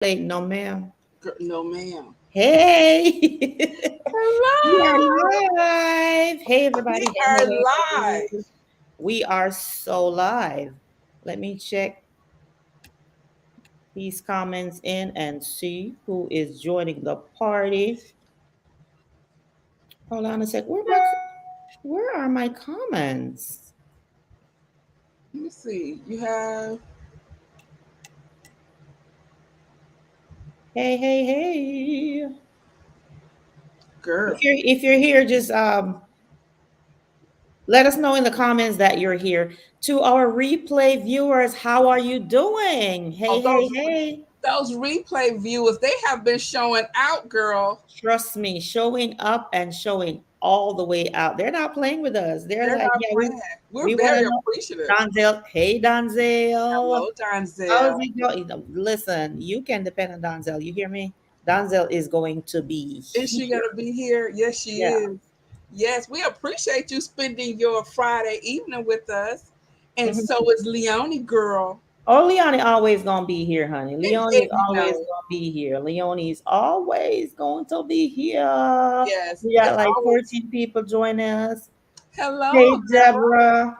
Like, no, ma'am. No, ma'am. Hey, we are Hello. live. Hey, We everybody. Hey, are hey, hey, live. hey. We are so live. Let me check these comments in and see who is joining the party. Hold on a sec. Where are my comments? Let me see. You have Hey, hey, hey. girl. If you're here, just let us know in the comments that you're here. To our replay viewers, how are you doing? Oh, Hey, hey, hey. those replay viewers, they have been showing out, girl. Trust me, showing up and showing all the way out. They're not playing with us. They're They're like, not yeah, playing. We're we want very to know. appreciative. Donzel, hey Donzel, Hello, how's Donzel. it going? Listen, you can depend on Donzel. You hear me? Donzel is going to be Is she here. gonna be here? Yes, she Yeah. is. Yes, we appreciate you spending your Friday evening with us. And Mhm. so is Leonie, girl. Oh, Leonie always gonna be here, honey. Leonie is You always know, gonna be here. Leonie is always going to be here. yes, We got it's like always 14 people joining us. hello, Hey, girl. Deborah.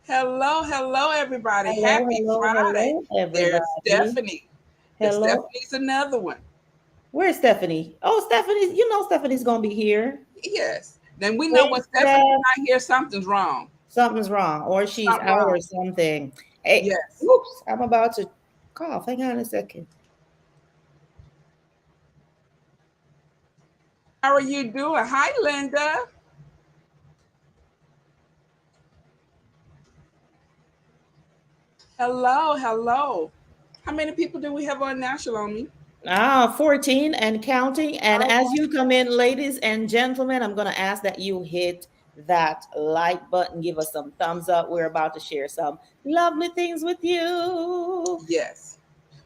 Hello, everybody. Hello, Happy hello, Friday. hello, There's everybody. Stephanie. The Hello. Stephanie's another one. Where's Stephanie? Oh, Stephanie, you know Stephanie's gonna be here. Yes. Then we know Hey, when Stephanie's Steph. not here, something's wrong. Something's wrong, or she's Something out wrong. or something. Hey, Yes. oops, I'm about to cough. Hang on a second. How are you doing? Hi, Linda. Hello. How many people do we have on now, Shalomi? 14 and counting. And Oh, as you come in, ladies and gentlemen, I'm going to ask that you hit that like button, give us some thumbs up. We're about to share some lovely things with you. yes.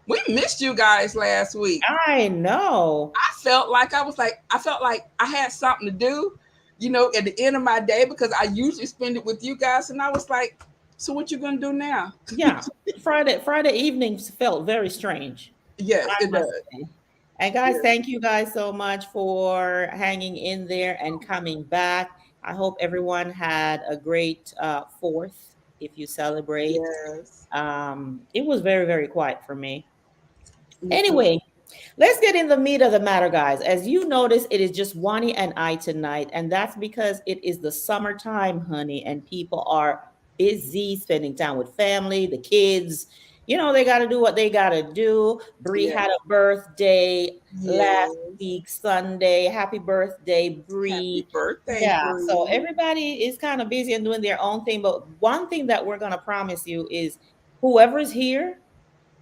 We missed you guys last week. I know. I felt like I had something to do, at the end of my day because I usually spend it with you guys. And I was like, so what you gonna do now? Yeah. Friday evenings felt very strange. Yes, I it must does. say. And guys, Yes. thank you guys so much for hanging in there and coming back. I hope everyone had a great fourth if you celebrate. Yes. It was very, very quiet for me. Me too. Anyway, let's get in the meat of the matter, guys. As you notice, it is just Wani and I tonight, and that's because it is the summertime, honey, and people are busy spending time with family, the kids. You know, they got to do what they got to do. Bree Yes. had a birthday last Yes. week, Sunday. Happy birthday, Happy Bree. birthday, Yeah, so Bree. everybody is kind of busy and doing their own thing. But one thing that we're going to promise you is whoever's here,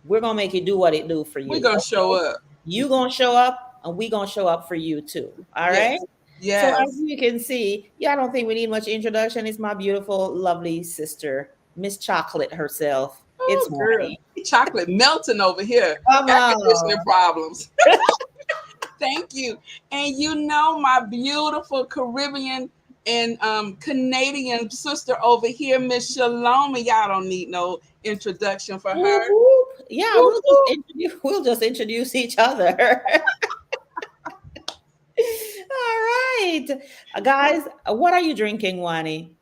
we're gonna make it do what it do for We're you. gonna show Okay? up. You gonna show up and we gonna show up for you too. All right. Yes. So as Yes. you can see, yeah, I don't think we need much introduction. It's my beautiful, lovely sister, Miss Chocolate herself. It's Oh, girl. Money. Chocolate melting over here. Come Air conditioning on. problems. Thank you. And my beautiful Caribbean and Canadian sister over here, Miss Shaloma. Y'all don't need no introduction for her. Whoop, whoop. Yeah, Whoop, whoop. we'll just introduce each other. All right. Guys, what are you drinking, Wani?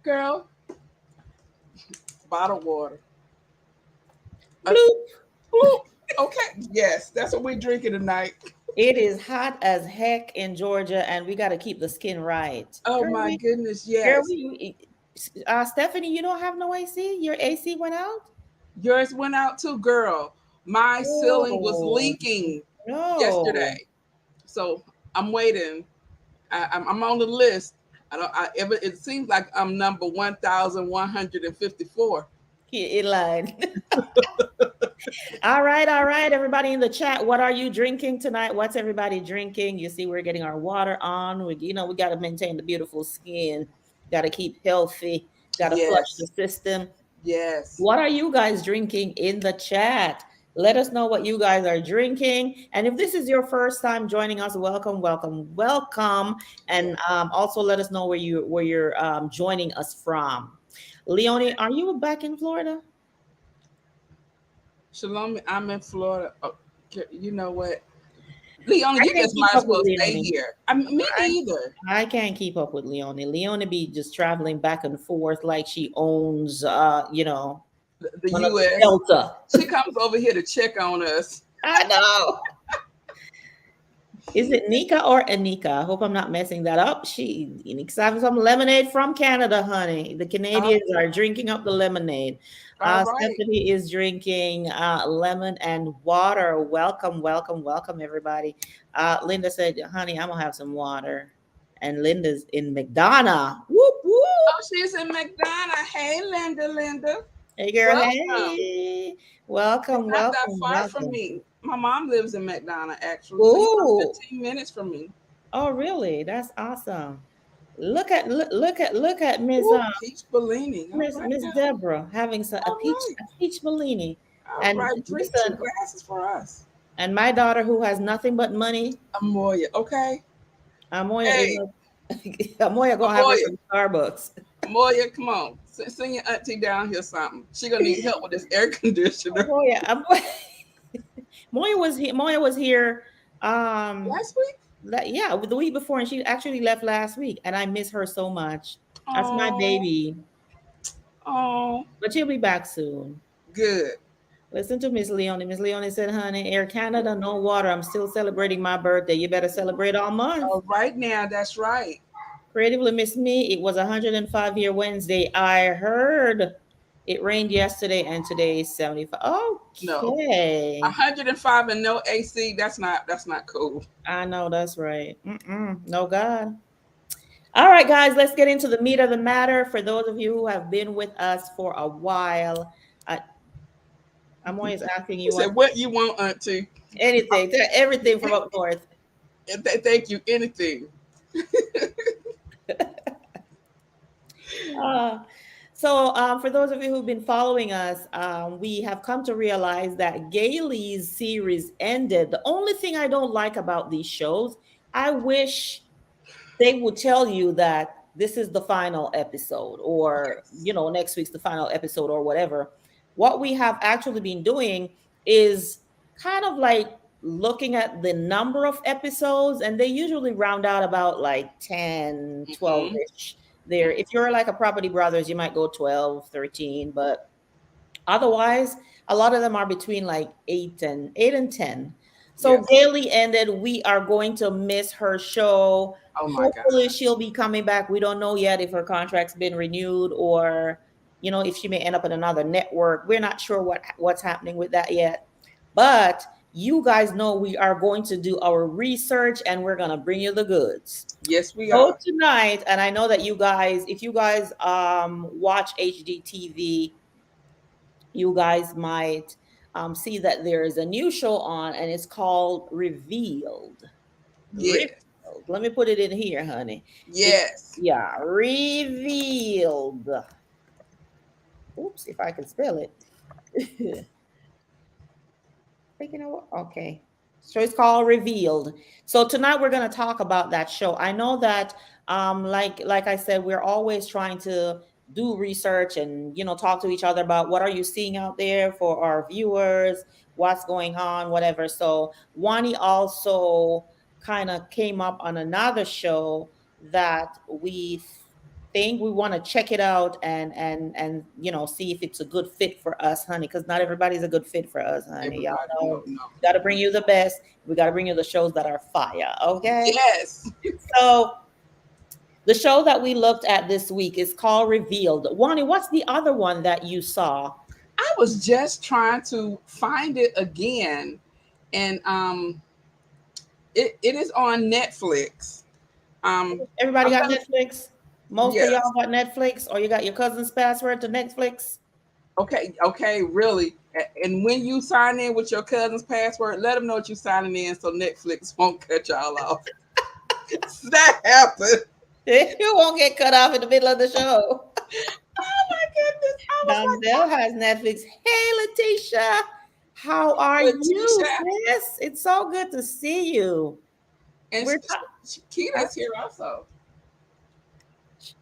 Girl, bottled water. Uh, Bloop. whoop. Okay. Yes, that's what we're drinking tonight. It is hot as heck in Georgia, and we got to keep the skin right. Oh my goodness, Girl, yes. Stephanie, you don't have no AC? Your AC went out? Yours went out too, girl. My ceiling was Oh, leaking no. yesterday. So I'm waiting. I'm on the list. I don't. It seems like I'm number 1,154. He lied. All right, everybody in the chat. What are you drinking tonight? What's everybody drinking? You see, we're getting our water on. We got to maintain the beautiful skin. Got to keep healthy. Got to flush the Yes, system. yes, What are you guys drinking in the chat? Let us know what you guys are drinking. And if this is your first time joining us, welcome, welcome, welcome. And yes. also let us know where you're joining us from. Leonie, are you back in Florida? Shalom, I'm in Florida. Oh, you know what? Leona, I you can't just keep might as up with well stay Leonie. here. Me neither. I can't keep up with Leonie. Leonie be just traveling back and forth like she owns, The one of the U.S. Delta. She comes over here to check on us. I know. Is it Nika or Anika? I hope I'm not messing that up. Nika's having some lemonade from Canada, honey. The Uh, Canadians are drinking up the lemonade. all right. Stephanie is drinking lemon and water. Welcome, welcome, welcome, everybody. Linda said, honey, I'm gonna have some water. And Linda's in McDonough. Whoop, whoop. Oh, she's in McDonough. Hey, Linda, Linda. Hey, girl. Welcome. Hey. You're Welcome, not that welcome, far from welcome. me. My mom lives in McDonough, actually. So you're about Ooh. 15 minutes from me. Oh, really? That's awesome. Look at Miss Ooh, peach Bellini. All right Miss now. Deborah having All right. a peach Bellini. All And right. Drink two listen, glasses for us. and my daughter who has nothing but money, Amoya. Okay. Amoya is Hey, Amoya gonna have her Amoya. some Starbucks. Amoya, come on. Send your auntie down here something. She gonna need help with this air conditioner. Amoya, Moya was here Last week? yeah, the week before, and she actually left last week, and I miss her so much. That's my Oh, baby. oh, But she'll be back soon. good. Listen to Miss Leonie. Miss Leonie said, honey, Air Canada, no water. I'm still celebrating my birthday. You better celebrate all month. All right now, that's right. Creatively Miss Me, it was 105-year Wednesday. I heard it rained yesterday and today is 75. No, Okay. 105 and no AC. That's not cool. I know that's right. No God. All right, guys, let's get into the meat of the matter. For those of you who have been with us for a while, I'm always asking He you said, "What you want, auntie?" anything, everything from up north. And thank you. Anything. Uh, for those of you who've been following us, we have come to realize that Gailey's series ended. The only thing I don't like about these shows, I wish they would tell you that this is the final episode, or Yes. next week's the final episode, or whatever. What we have actually been doing is kind of like looking at the number of episodes, and they usually round out about like 10, 12 Mm-hmm. ish there. If you're like a Property Brothers, you might go 12, 13, but otherwise, a lot of them are between like 8 and 10. So Yes. Gailey ended. We are going to miss her show. Oh my Hopefully God. she'll be coming back. We don't know yet if her contract's been renewed, or if she may end up in another network. We're not sure what's happening with that yet. But you guys know we are going to do our research and we're going to bring you the goods. Yes, we So are. tonight, and I know that if you guys watch HGTV, you guys might see that there is a new show on, and it's called Revealed. Revealed. Yes. Let me put it in here, honey. Yes. Yeah, Revealed. Oops, if I can spell it. Taking over. Okay. So it's called Revealed. So tonight we're going to talk about that show. I know that like I said, we're always trying to do research and talk to each other about what are you seeing out there for our viewers, what's going on, whatever. So Wani also kind of came up on another show that we think we want to check it out and see if it's a good fit for us, honey, because not everybody's a good fit for us, honey. Y'all Everybody. No, know no. got to bring you the best. We got to bring you the shows that are fire. Okay. Yes. So the show that we looked at this week is called Revealed. Wani, what's the other one that you saw? I was just trying to find it again, and it is on Netflix. Everybody I'm got gonna Netflix? Most of y'all yes. got Netflix, or you got your cousin's password to Netflix? Okay, okay, really. And when you sign in with your cousin's password, let them know what you're signing in so Netflix won't cut y'all off. That happened. You won't get cut off in the middle of the show. Oh my goodness. I was Dondell has Netflix. Hey, Letitia, how are like, you, Letitia. sis? It's so good to see you. And We're huh? Kita's here also.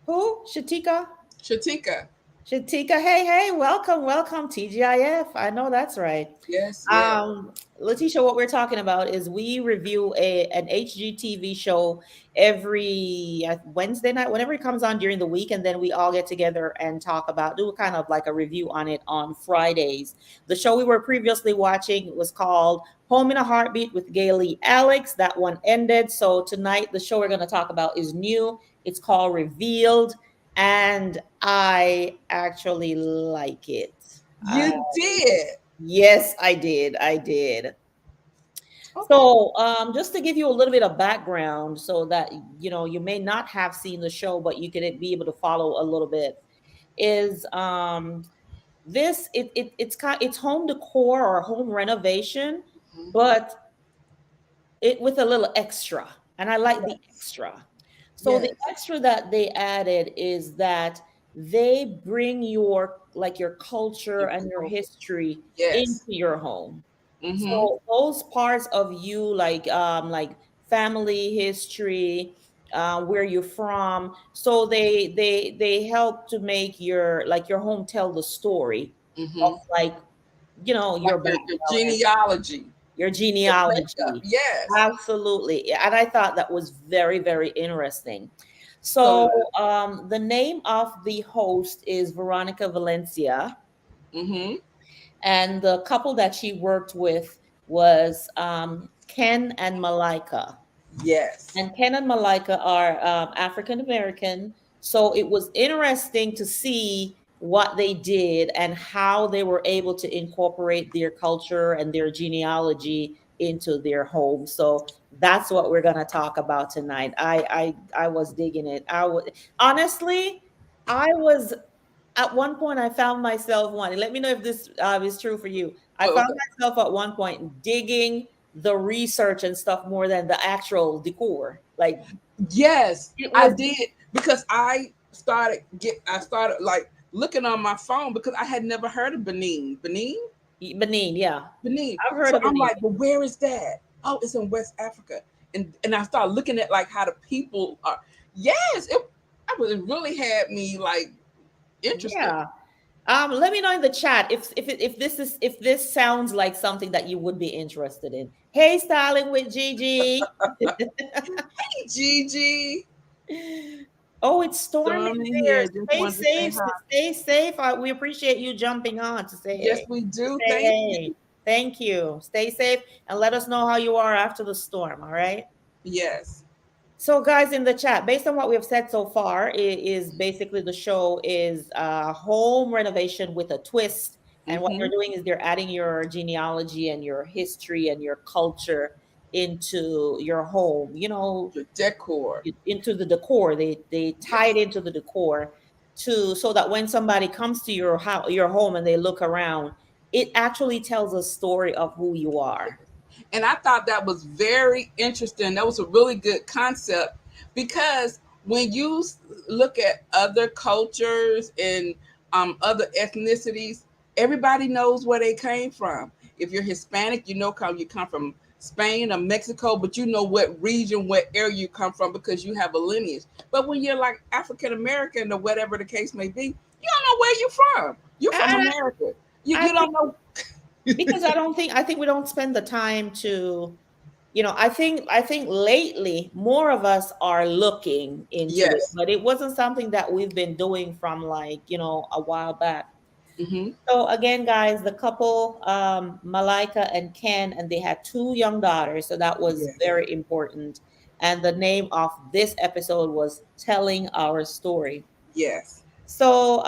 Who? Shatika? Shatika. Shatika, hey, hey, welcome, welcome, TGIF. I know that's right. Yes, yes. Letitia, what we're talking about is we review an HGTV show every Wednesday night, whenever it comes on during the week, and then we all get together and talk about, do kind of like a review on it on Fridays. The show we were previously watching was called Home in a Heartbeat with Gailey Alex. That one ended. So tonight, the show we're going to talk about is new. It's called Revealed, and I actually like it. I, You did. yes, I did. I did. Okay. So, just to give you a little bit of background, so that you may not have seen the show, but you could be able to follow a little bit. Is this it's home decor or home renovation, Mhm. but it with a little extra, and I like the Yes. extra. So the Yes. extra that they added is that they bring your like your culture Your and your culture. history into Yes. your home. Mm-hmm. So those parts of you, like family history, where you're from, so they help to make your home tell the story of Mm-hmm. like Like your your background, genealogy, your your makeup. genealogy. Yes. Absolutely. And I thought that was very, very interesting. So, So, the name of the host is Veronica Valencia, mm-hmm. and the couple that she worked with was Ken and Malika. Yes. And Ken and Malika are African American. So it was interesting to see what they did and how they were able to incorporate their culture and their genealogy into their home. So that's what we're gonna talk about tonight. I was digging it. I was honestly, I was at one point I found myself wanting. Let me know if this is true for you. I found Okay. myself at one point digging the research and stuff more than the actual decor. Like Yes, it I was did because I started like looking on my phone because I had never heard of Benin. Yeah, Benin. I've heard So of I'm Benin. like, well, where is that? Oh, it's in West Africa. And I started looking at like how the people are. Yes, it really had me like interested. Yeah. Let me know in the chat if this sounds like something that you would be interested in. Hey, styling with Gigi. Hey, Gigi, Oh, it's storming storming there. here. Just Stay wanted to say safe. hi. Stay safe. We appreciate you jumping on to say Yes, hey. we To do. say Thank hey. you. Thank you. Stay safe and let us know how you are after the storm. All right. Yes. So, guys, in the chat, based on what we have said so far, it is basically the show is home renovation with a twist. And what they're Mm-hmm. doing is they're adding your genealogy and your history and your culture into your home. Your decor. Into the decor. They tie it Yes. into the decor to so that when somebody comes to your home and they look around, it actually tells a story of who you are. And I thought that was very interesting. That was a really good concept because when you look at other cultures and other ethnicities, everybody knows where they came from. If you're Hispanic, you know you come from Spain or Mexico, but you know what region, what area you come from because you have a lineage. But when you're like African American or whatever the case may be, you don't know where you're from. You're from And America. You, I you don't know. because I think we don't spend the time to, I think lately more of us are looking into it, Yes. but it wasn't something that we've been doing from like, a while back. Mm-hmm. So again, guys, the couple, Malika and Ken, and they had two young daughters, so that was Yes. very important. And the name of this episode was Telling Our Story. Yes. So,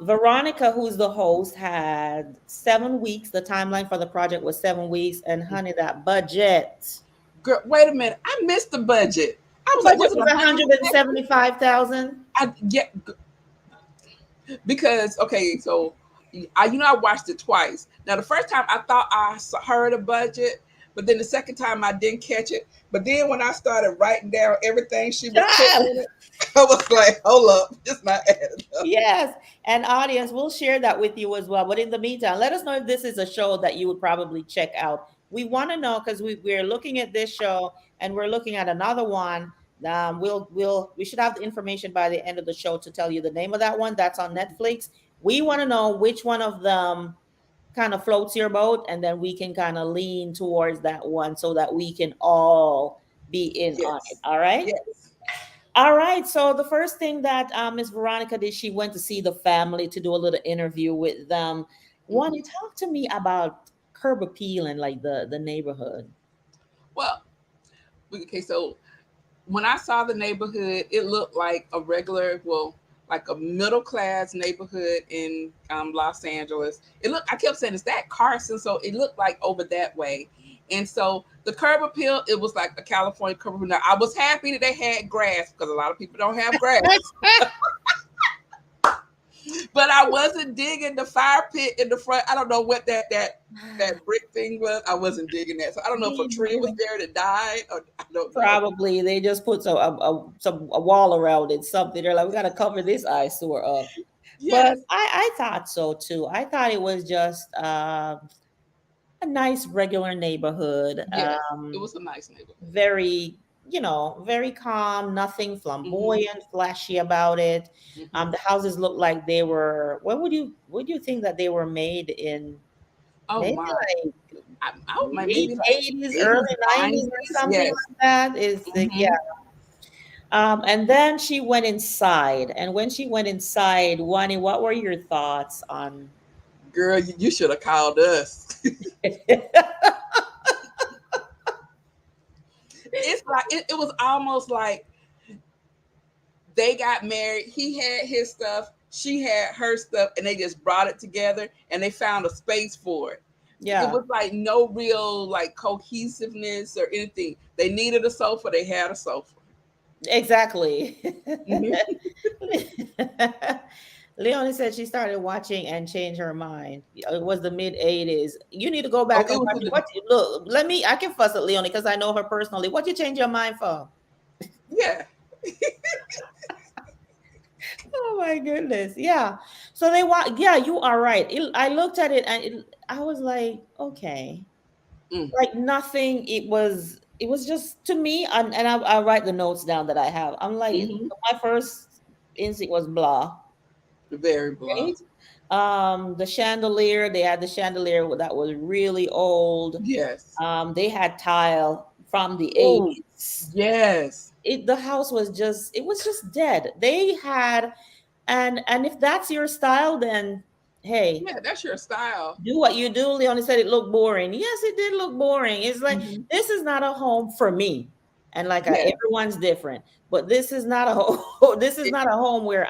Veronica, who's the host, had 7 weeks. The timeline for the project was 7 weeks. And honey, that budget. Girl, wait a minute. I missed the budget. I The was like, budget was it was 150? 175,000. I yeah, because okay, so I watched it twice. Now the first time I thought heard a budget, but then the second time I didn't catch it. But then when I started writing down everything she was putting Child. in it, I was like, hold up, it's not adding up. Yes. And audience, we'll share that with you as well. But in the meantime, let us know if this is a show that you would probably check out. We want to know because we're looking at this show and we're looking at another one. We should have the information by the end of the show to tell you the name of that one. That's on Netflix. We want to know which one of them kind of floats your boat, and then we can kind of lean towards that one so that we can all be in on it. Yes. All right. Yes. All right. So the first thing that Miss Veronica did, she went to see the family to do a little interview with them. Wani, Hmm. talk to me about Curb Appeal and like the neighborhood. Well, okay, so when I saw the neighborhood, it looked like a regular, well, like a middle class neighborhood in Los Angeles. It looked, I kept saying, is that Carson? So it looked like over that way. And so the curb appeal, it was like a California curb appeal. Now, I was happy that they had grass because a lot of people don't have grass. But I wasn't digging the fire pit in the front. I don't know what that brick thing was. I wasn't digging that. So I don't know if a They tree was really there that died, or I don't know. probably they just put a wall around it, something. They're like, we got to cover this eyesore up. But Yes, I thought so too. I thought it was just a nice regular neighborhood. yes, it was a nice neighborhood. Very, very calm, nothing Hmm. flamboyant, flashy about it. Hmm. The houses looked like they were, would you think that they were made in? Oh Maybe my, like I would maybe late like 80s, early 80s, 90s or 90s. something Yes. like that. Is yeah. Hmm. And then she went inside. And when she went inside, Wani, what were your thoughts on? Girl, you should have called us. It's like it was almost like they got married. He had his stuff, she had her stuff, and they just brought it together and they found a space for it. It Yeah, was like no real like cohesiveness or anything. They needed a sofa, they had a sofa. exactly. Hmm. Leonie said she started watching and changed her mind. It was the mid 80s. You need to go Oh, back it and was watch in it. the, Look, I can fuss at Leonie because I know her personally. What you change your mind for? yeah. Oh my goodness. Yeah. So they want, yeah, you are right. I looked at it and I was like, okay. Mm. Like nothing. It was just to me, and I write the notes down that I have. I'm like, Hmm. my first instinct was blah, Very blah. right? The chandelier, they had the chandelier that was really old. Yes. They had tile from the Oh, 80s. yes. The house was just, it was just dead. They had, and if that's your style, then hey, Yeah, that's your style. do what you do. Leonie said it looked boring. Yes, it did look boring. It's like, Hmm. this is not a home for me. And like Yeah. everyone's different, but this is not a home. This is It not a home where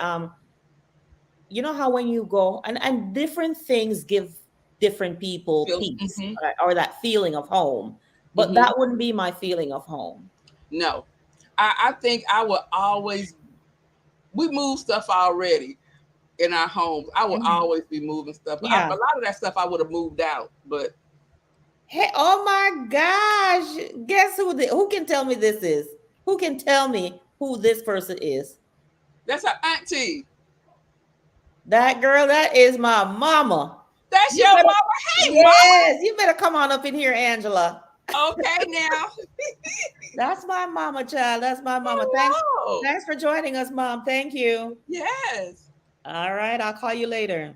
you know how when you go, and different things give different people feels. peace, Hmm. or that feeling of home. But Hmm. that wouldn't be my feeling of home. No, I think I would always. We move stuff already in our homes. I would Mhm. always be moving stuff. A Yeah. lot of that stuff I would have moved out, but Hey, oh my gosh. Guess who can tell me this is? Who can tell me who this person is? that's our auntie. That girl, that is my mama. That's You your better, mama. Hey, mama. yes, you better come on up in here, Angela. Okay, now. That's my mama, child. That's my mama. Thanks, Hello. thanks for joining us, Mom. Thank you. Yes. All right, I'll call you later.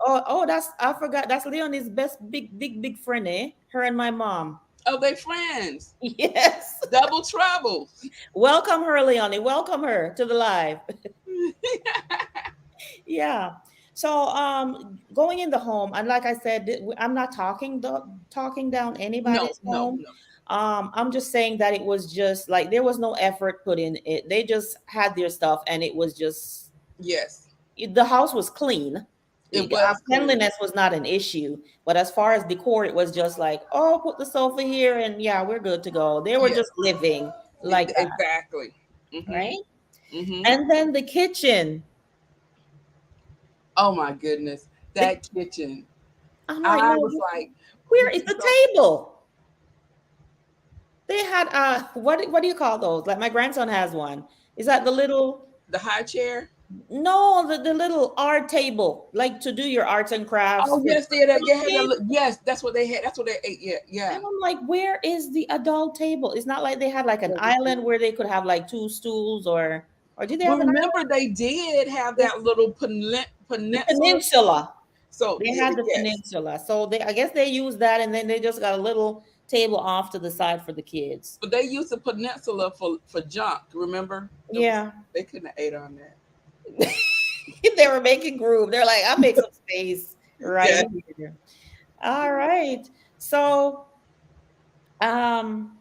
Oh, that's I forgot. That's Leonie's best big friend, eh? Her and my mom. Oh, they friends. Yes. Double trouble. Welcome her, Leonie. Welcome her to the live. Yeah. So going in the home, and like I said, I'm not talking down No, anybody's no, home. no. I'm just saying that it was just like there was no effort put in it. They just had their stuff, and it was just Yes, the house was clean. it was clean. Cleanliness was not an issue, but as far as decor, it was just like, oh, put the sofa here, and yeah, we're good to go. They were Yes, just living like that, exactly. Mhm. right? Mhm. And then the kitchen. Oh my goodness, The that kitchen. I'm like, I no, was like, where is the so table? They had what do you call those? Like my grandson has one. Is that the little, the high chair. no, the little art table, like to do your arts and crafts Oh for yes, they had that. You had that. cooking? Yes, that's what they had. That's what they ate. Yeah, yeah. And I'm like, where is the adult table? It's not like they had like an island where they could have like two stools, or did they have But an remember, they did have island? that little The peninsula. peninsula. So They had the yes, peninsula. So they, I guess they used that, and then they just got a little table off to the side for the kids. but they used the peninsula for junk. Remember, it was Yeah. they couldn't have ate on that. They were making groove. They're like, I'll make some space right Yeah. here. All right. So um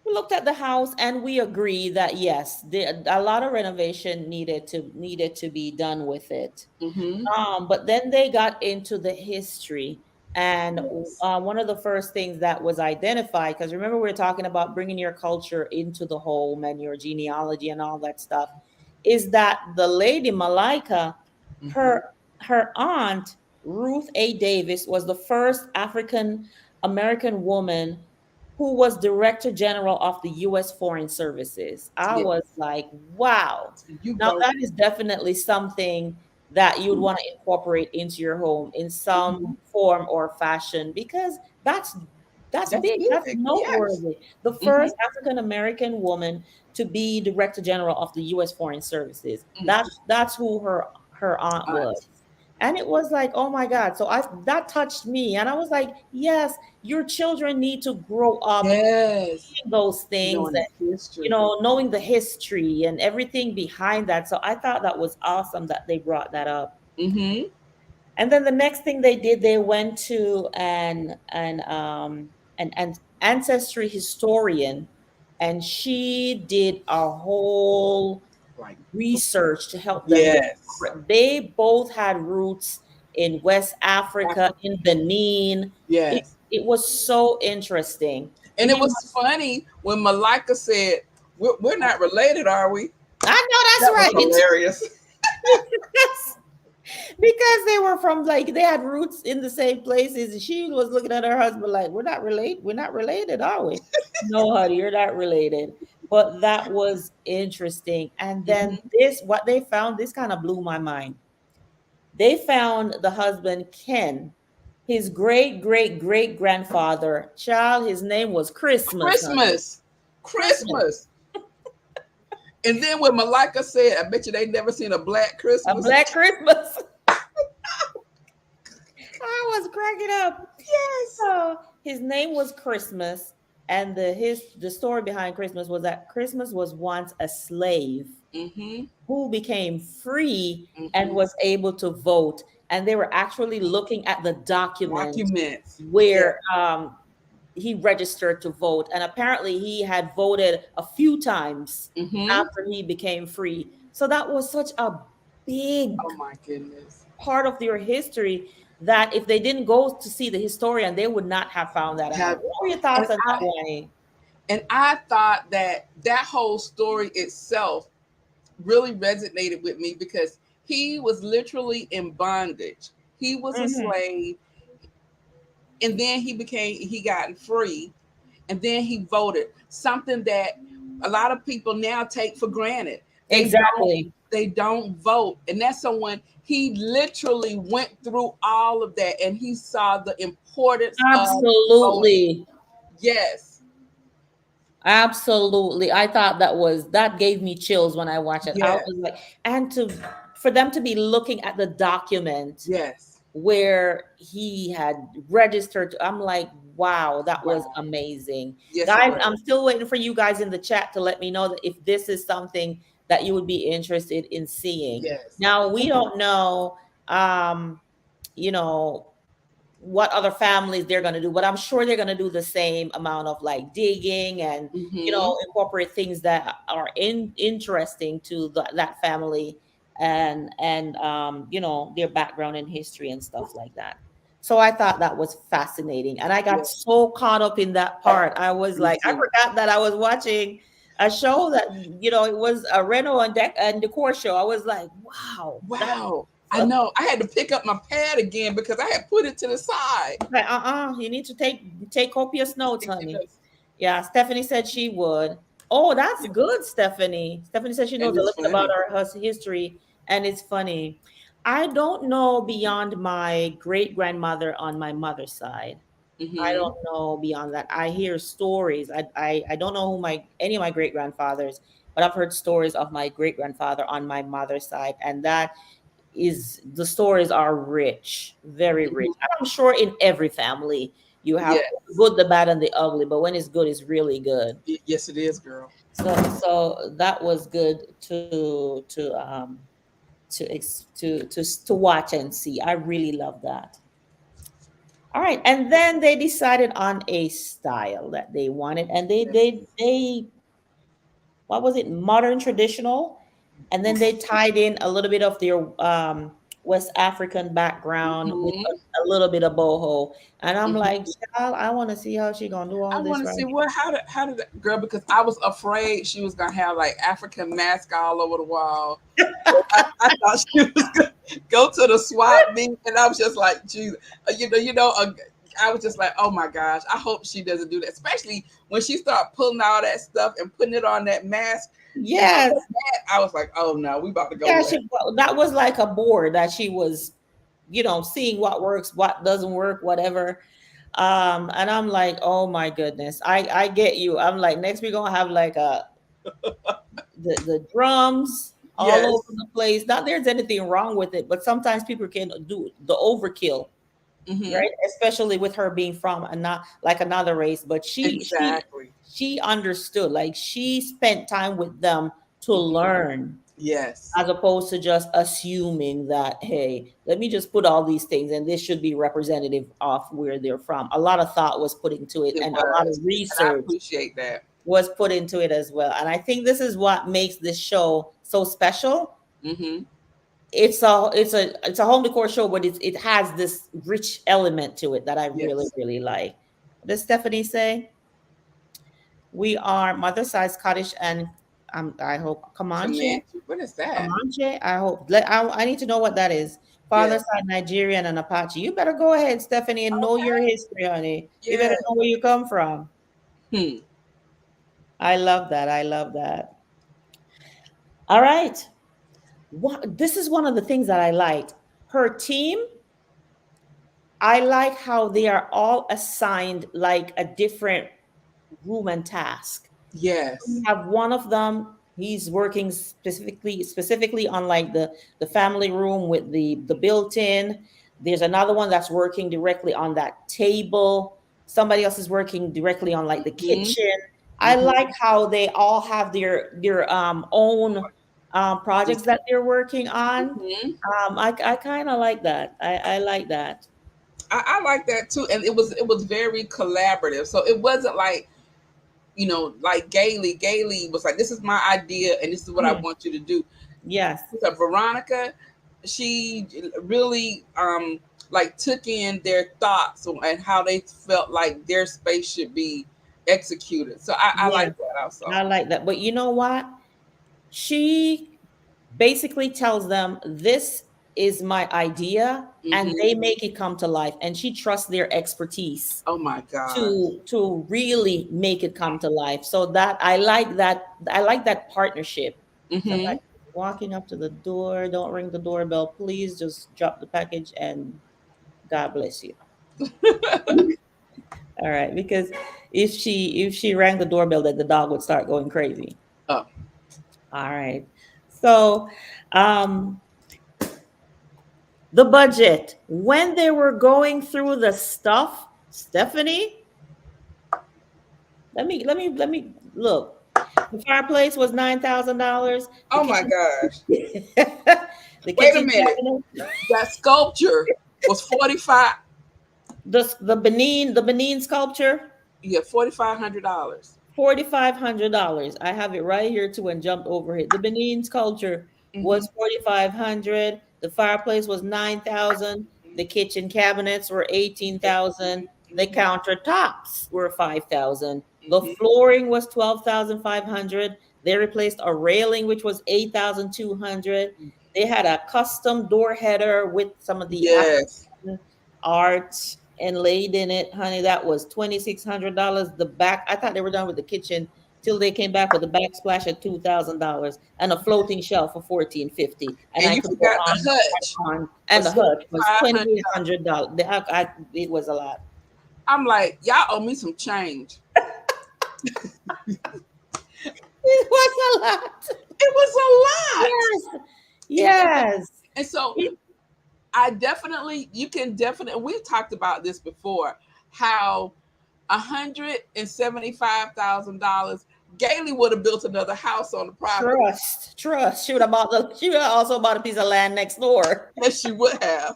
we looked at the house and we agree that yes, a lot of renovation needed to be done with it. Mm-hmm. But then they got into the history. And Yes. one of the first things that was identified, because remember, we were talking about bringing your culture into the home and your genealogy and all that stuff, is that the lady Malika, Mm-hmm. her her aunt Ruth A. Davis was the first African American woman who was Director General of the U.S. Foreign Services. I Yes. was like, wow. You Now wrote. that is definitely something that you'd want to incorporate into your home in some Mhm. form or fashion, because that's That's big, that's big. Yes. noteworthy. The Mm-hmm. first African American woman to be Director General of the U.S. Foreign Services. Mm-hmm. That's who her aunt was. Aunt. And it was like, oh my God. So I that touched me. And I was like, yes, your children need to grow up Yes. seeing those things, Knowing the history. knowing the history and everything behind that. So I thought that was awesome that they brought that up. Mm-hmm. And then the next thing they did, they went to an ancestry historian, and she did a whole Like research to help them. yes. They both had roots in West Africa, Africa. in Benin. It, Yes. it was so interesting. And it was funny when Malika said, we're not related, are we? I That know was that's right. hilarious. Because they were from, like, they had roots in the same places. And she was looking at her husband like, we're not related, are we? No, honey, you're not related. But that was interesting. And then Mm-hmm. this, what they found, this kind of blew my mind. They found the husband Ken, his great great great grandfather. Child, his name was Christmas, honey. Christmas. Christmas. Christmas. And then when Malika said, I bet you they never seen a black A Christmas. black Christmas. I was cracking up. Yes. So his name was Christmas, and the story behind Christmas was that Christmas was once a slave Mm-hmm. who became free and Mm-hmm. was able to vote. And they were actually looking at the document Documents. Yeah. where he registered to vote, and apparently he had voted a few times Mm-hmm. after he became free. So that was such a big Oh my goodness. part of your history that if they didn't go to see the historian, they would not have found that out. Have What were your and thoughts on that, I Wayne? and I thought that that whole story itself really resonated with me because he was literally in bondage. He was a Hmm. slave, and then he got free, and then he voted. Something that a lot of people now take for granted. They don't Exactly. they don't vote. And that's someone he literally went through all of that and he saw the importance of voting. Absolutely. Yes. Absolutely. I thought that gave me chills when I watched it. I Yes. was like, and to for them to be looking at the document Yes. where he had registered, I'm like, wow, that was Wow. amazing. Yes, it Guys, was. I'm still waiting for you guys in the chat to let me know that if this is something that you would be interested in seeing. Yes. Now, we don't know, um, you know, what other families they're going to do, but I'm sure they're going to do the same amount of like digging and, Mm-hmm. incorporate things that are interesting to that family and their background and history and stuff like that. So I thought that was fascinating, and I got Yeah, so caught up in that part. I was me like, I too. forgot that I was watching a show that, it was a reno and decor show. I was like, wow, that. Wow. I know. I had to pick up my pad again because I had put it to the side. Okay, you need to take copious notes, honey. Yes. Yeah, Stephanie said she would. Oh, that's good, Stephanie. Stephanie said she And knows a it's little bit about funny. her history, and it's funny. I don't know beyond my great grandmother on my mother's side. I Mm-hmm. don't know beyond that. I hear stories. I don't know who my any of my great grandfathers, but I've heard stories of my great grandfather on my mother's side, and that is the stories are rich, very rich. Mhm. And I'm sure in every family you have the Yes. good, the bad, and the ugly, but when it's good, it's really good. Yes, it is, girl. So that was good to watch and see. I really love that. All right, and then they decided on a style that they wanted, and they what was it, modern traditional, and then they tied in a little bit of their West African background with Mhm. a little bit of boho, and I'm like, Mhm. child, I want to see how she gonna do all I this want to right see here. what how did that girl, because I was afraid she was gonna have like African mask all over the wall. I thought she was gonna go to the swap meet, and I was just like, geez, I was just like, oh my gosh, I hope she doesn't do that, especially when she started pulling all that stuff and putting it on that mask. Yes, I was like, oh no, we about to go yeah, left. well, that was like a board that she was, seeing what works, what doesn't work, whatever. And I'm like, oh my goodness, I get you. I'm like, next we're gonna have like the drums all over Yes. the place. Not there's anything wrong with it, but sometimes people can do the overkill, Hmm. right? Especially with her being from a not like another race, but Exactly. she understood. Like she spent time with them to Hmm. learn, Yes, as opposed to just assuming that, hey, let me just put all these things and this should be representative of where they're from. A lot of thought was put into it, it and a lot of was, and I research appreciate that. was put into it as well. And I think this is what makes this show so special. Hmm. It's a home decor show, but it has this rich element to it that I really Yes. really like. What does Stephanie say? We are mother side Scottish and I hope Comanche. Comanche. What is that? Comanche. I hope. I need to know what that is. Father Yes. side Nigerian and Apache. You better go ahead, Stephanie, and know your Okay. history, honey. You better Yes. know where you come from. Hmm. I love that. I love that. All right. This is one of the things that I liked. Her team, I like how they are all assigned like a different room and task. We Yes. have one of them, he's working specifically on like the family room with the built-in. There's another one that's working directly on that table. Somebody else is working directly on like the Hmm. kitchen. I Hmm. like how they all have their own projects that they're working on. Hmm. I kind of like that. I like that. I like that too, and it was very collaborative. So it wasn't like, like Gailey was like, this is my idea and this is what I Mhm. want you to do. Yes. So Veronica, she really like took in their thoughts and how they felt like their space should be executed. So I Yeah. like that also. I like that. But you know what? She basically tells them, this is my idea, and Hmm. they make it come to life. And she trusts their expertise Oh my gosh. to really make it come to life. So that I like that partnership. Hmm. Somebody walking up to the door, don't ring the doorbell, please just drop the package and God bless you. All right, because if she rang the doorbell, then the dog would start going crazy. Oh, All right. So, um, the budget, when they were going through the stuff, Stephanie, let me look. The fireplace was $9,000. The oh my kitchen, gosh. the Wait a kitchen minute. cabinet, That sculpture was 45. the Benin sculpture, Yeah, $4,500. $4,500. I have it right here too and jumped over it. The Benin sculpture Hmm. was 4,500. The fireplace was 9,000. The kitchen cabinets were 18,000. The Hmm. countertops were 5,000. The Hmm. flooring was 12,500. They replaced a railing which was 8,200. They had a custom door header with some of the Yes. art and laid in it, honey. That was $2,600. The back, I thought they were done with the kitchen till they came back with the backsplash at $2,000 and a floating shelf for 1450. And And I you could go forgot the on hutch and on. for And the hutch was $7,500. $2,800. It was a lot. I'm like, y'all owe me some change. It was a lot. It was a lot. Yes. Yes. And so you can definitely, we've talked about this before, how $175,000, Gailey would have built another house on the property. Trust. She would have also bought a piece of land next door. Yes, she would have.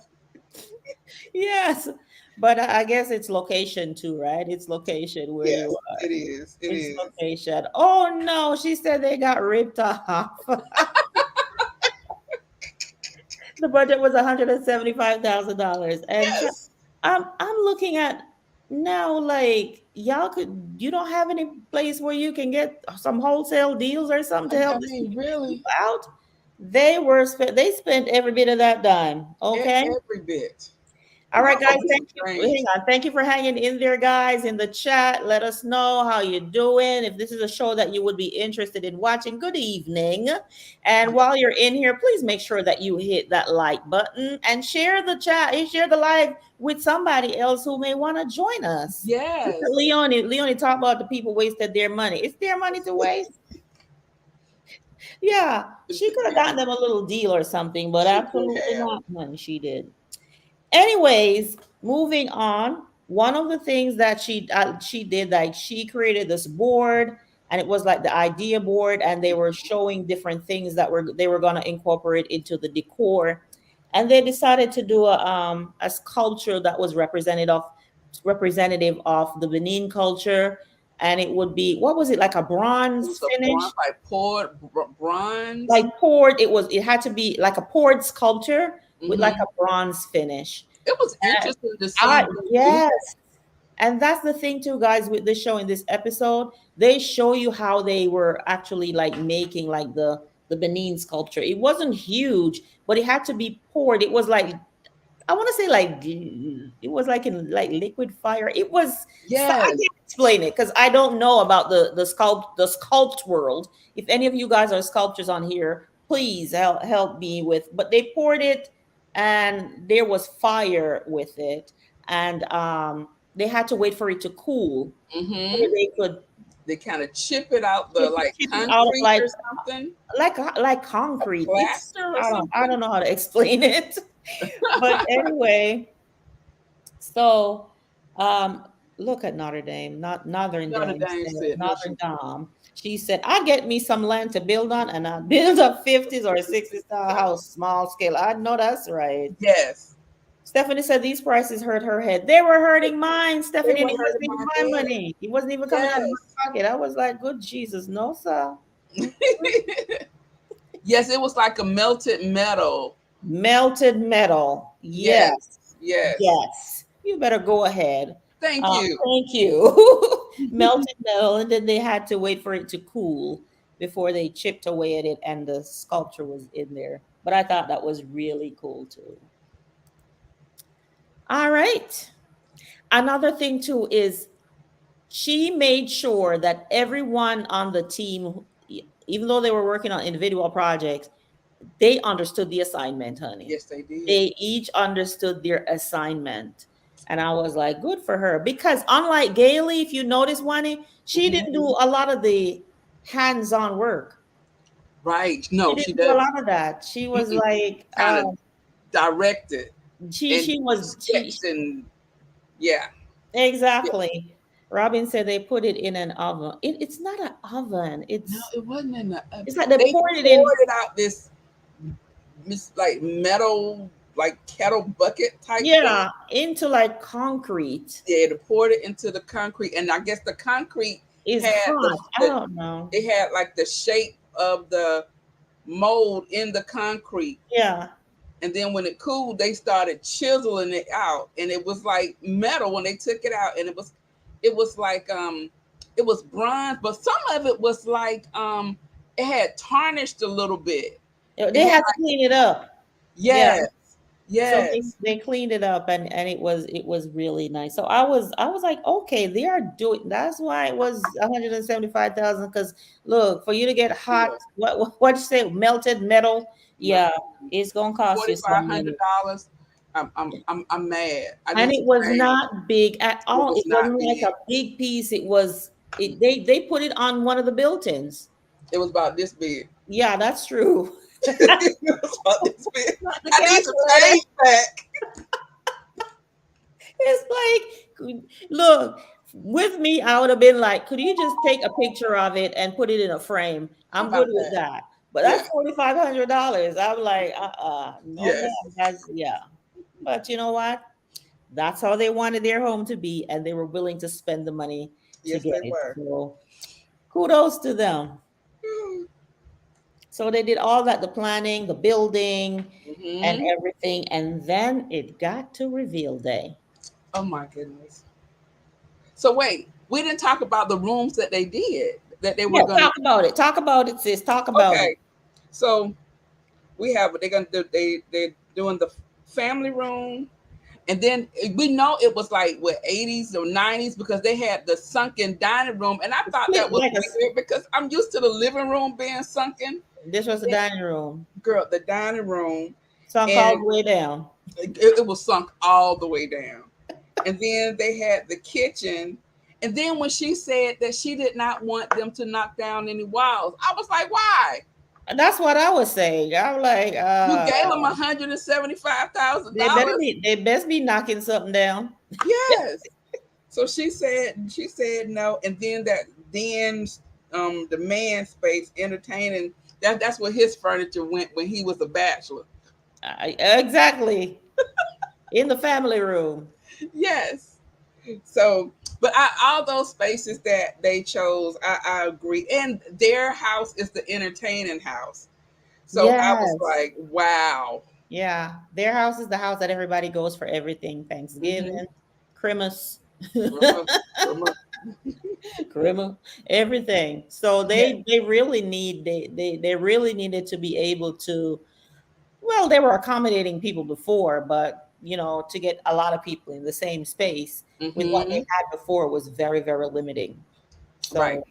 Yes. But I guess it's location too, right? It's location where you Yes, are. it is. It It's is. location. Oh no, she said they got ripped off. The budget was $175,000. And so Yes. I'm looking at now, like, you don't have any place where you can get some wholesale deals or something to I help these mean, really, people out. They spent every bit of that dime. Okay. every bit. All Y'all right, guys. gonna be some Thank you. strange. Hang on. Thank you for hanging in there, guys, in the chat. Let us know how you're doing. If this is a show that you would be interested in watching, good evening. And while you're in here, please make sure that you hit that like button and share the chat and share the live with somebody else who may want to join us. Yes. Leonie talked about the people wasted their money. It's their money to waste. Yeah, she could have gotten them a little deal or something, but She could absolutely have. not. None she did. Anyways, moving on. One of the things that she did, like she created this board, and it was like the idea board, and they were showing different things that they were going to incorporate into the decor, and they decided to do a sculpture that was representative of the Benin culture, and it would be, what was it, like a It bronze was a bronze, finish, like poured bronze. like poured. It had to be like a poured sculpture with like Hmm. a bronze finish. It was And interesting to see them do yes, that. and that's the thing too, guys, with this show, in this episode, they show you how they were actually like making like the Benin sculpture. It wasn't huge, but it had to be poured. It was like, I want to say, like, it was like in like liquid fire. I Yes. can't explain it because I don't know about the sculpt world. If any of you guys are sculptors on here, please help me with. But they poured it, and there was fire with it, and they had to wait for it to cool Hmm. before they could They kind of chip it out the like chip it out of concrete like or something, a concrete. plaster or I something. don't know how to explain it, but anyway. So, look at Notre Dame, not Northern Notre Dame, Dame said said no. Notre Dame. She said, "I get me some land to build on, and I build a 50s or 60s style house, small scale." I know that's right. Yes, Stephanie said these prices hurt her head. They were hurting mine, they Stephanie, and were it wasn't hurting even my my head. money. It wasn't even coming out of Yes. my pocket. I was like, "Good Jesus, no, sir." Mm. Yes, it was like a melted metal. Melted metal. Yes, Yes. yes. Yes. You better go ahead. Thank you. Thank you. Melted metal. And then they had to wait for it to cool before they chipped away at it and the sculpture was in there. But I thought that was really cool too. All right. Another thing too is she made sure that everyone on the team, even though they were working on individual projects, they understood the assignment, honey. Yes, they did. They each understood their assignment. And I was like, good for her. Because unlike Gailey, if you notice, Wani, she Hmm. didn't do a lot of the hands-on work. Right. She No, she didn't do a doesn't. lot of that. She was like, Kind of directed and she sketched and yeah. Yeah. exactly. Robin said they put it in an oven. It's not an oven. No, it wasn't in the. It's like they They poured it in. poured it out this like metal like kettle bucket type thing. Yeah, into like concrete. Yeah, they poured it into the concrete, and I guess the concrete Is had hot. I don't know. it had like the shape of the mold in the concrete. Yeah. And then when it cooled, they started chiseling it out, and it was like metal when they took it out, and it was like it was bronze, but some of it was like it had tarnished a little bit. It They had had to clean it up. Yeah. yes, So they, yes, they cleaned it up, and it was really nice. So I was like, okay, they are doing, that's why it was 175,000. Because look, for you to get hot, yeah. what you say, melted metal, Mel- yeah, it's gonna cost forty you five some hundred money. dollars. I'm mad. I And didn't it was say not big at it all. was It not wasn't like big. a big piece. They put it on one of the built-ins. It was about this big. Yeah, that's true. It was supposed to spend. Not the I need some calculator. change back. It's like, look, with me, I would have been like, could you just take a picture of it and put it in a frame? How I'm good about with that? that. But Yeah. that's $4,500. I'm like, no, ma'am. Yes. That's yeah. But you know what? That's how they wanted their home to be, and they were willing to spend the money to Yes, get they it. were. So kudos to them. So they did all that, the planning, the building, and Mm-hmm. everything, and then it got to reveal day. Oh my goodness. So wait, we didn't talk about the rooms that they did that they were Yeah, gonna. talk about it. Talk about it, sis. Talk about it. Okay, so we have they're gonna do they're doing the family room, and then we know it was like what 80s or 90s because they had the sunken dining room, and I thought Split that was like a. weird because I'm used to the living room being sunken. This was the It- dining room. Girl, the dining room, Sunk all and the way down. it was sunk all the way down. And then they had the kitchen. And then when she said that she did not want them to knock down any walls, I was like, why? And that's what I was saying. I'm like, You gave them $175,000. they best be knocking something down. Yes. So she said no. And then the man space entertaining, that's where his furniture went when he was a bachelor. Exactly. In the family room. Yes. So, but all those spaces that they chose, I agree. And their house is the entertaining house. So I was Yes. like, wow. Yeah. Their house is the house that everybody goes for everything. Mm-hmm. Thanksgiving, Christmas, Grandma, grandma. Christmas, everything. So Yeah. they really they really needed to be able to, well, they were accommodating people before, but to get a lot of people in the same space with what they Mm-hmm. had before was very, very limiting. Right.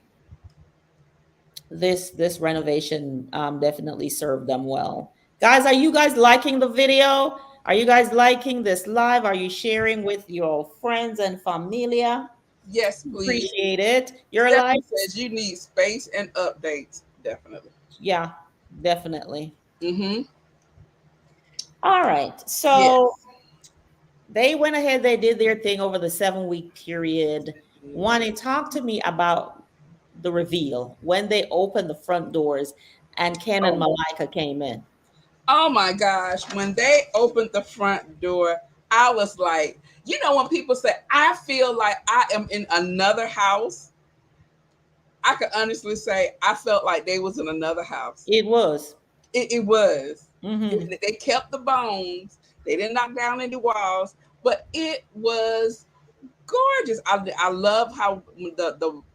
So this renovation definitely served them well. Guys, are you guys liking the video? Are you guys liking this live? Are you sharing with your friends and familia? Yes, please. Appreciate it. Your Stephanie likes? says you need space and updates. Definitely. Yeah, definitely. Mm-hmm. All right. So Yes. they went ahead, they did their thing over the 7 week period. Wani, talk to me about the reveal when they opened the front doors and Ken and Oh, Malika came in. oh my gosh. When they opened the front door, I was like, when people say, I feel like I am in another house, I could honestly say I felt like they was in another house. It was. It was. Hmm. They kept the bones. They didn't knock down any walls, but it was gorgeous. I love how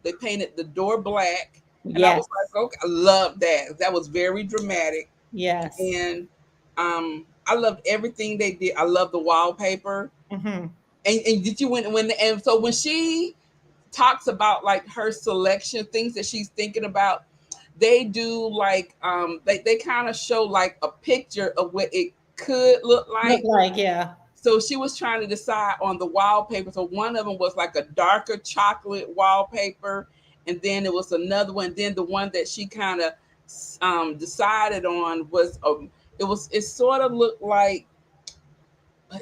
they painted the door black, and I Yes. was like, okay, I love that. That was very dramatic, Yes. and I loved everything they did. I love the wallpaper, Hmm. and did you when and so when she talks about like her selection, things that she's thinking about, they do like they kind of show like a picture of what it could look Look like. like, yeah. So she was trying to decide on the wallpaper. So one of them was like a darker chocolate wallpaper, and then it was another one. Then the one that she kind of decided on was it sort of looked like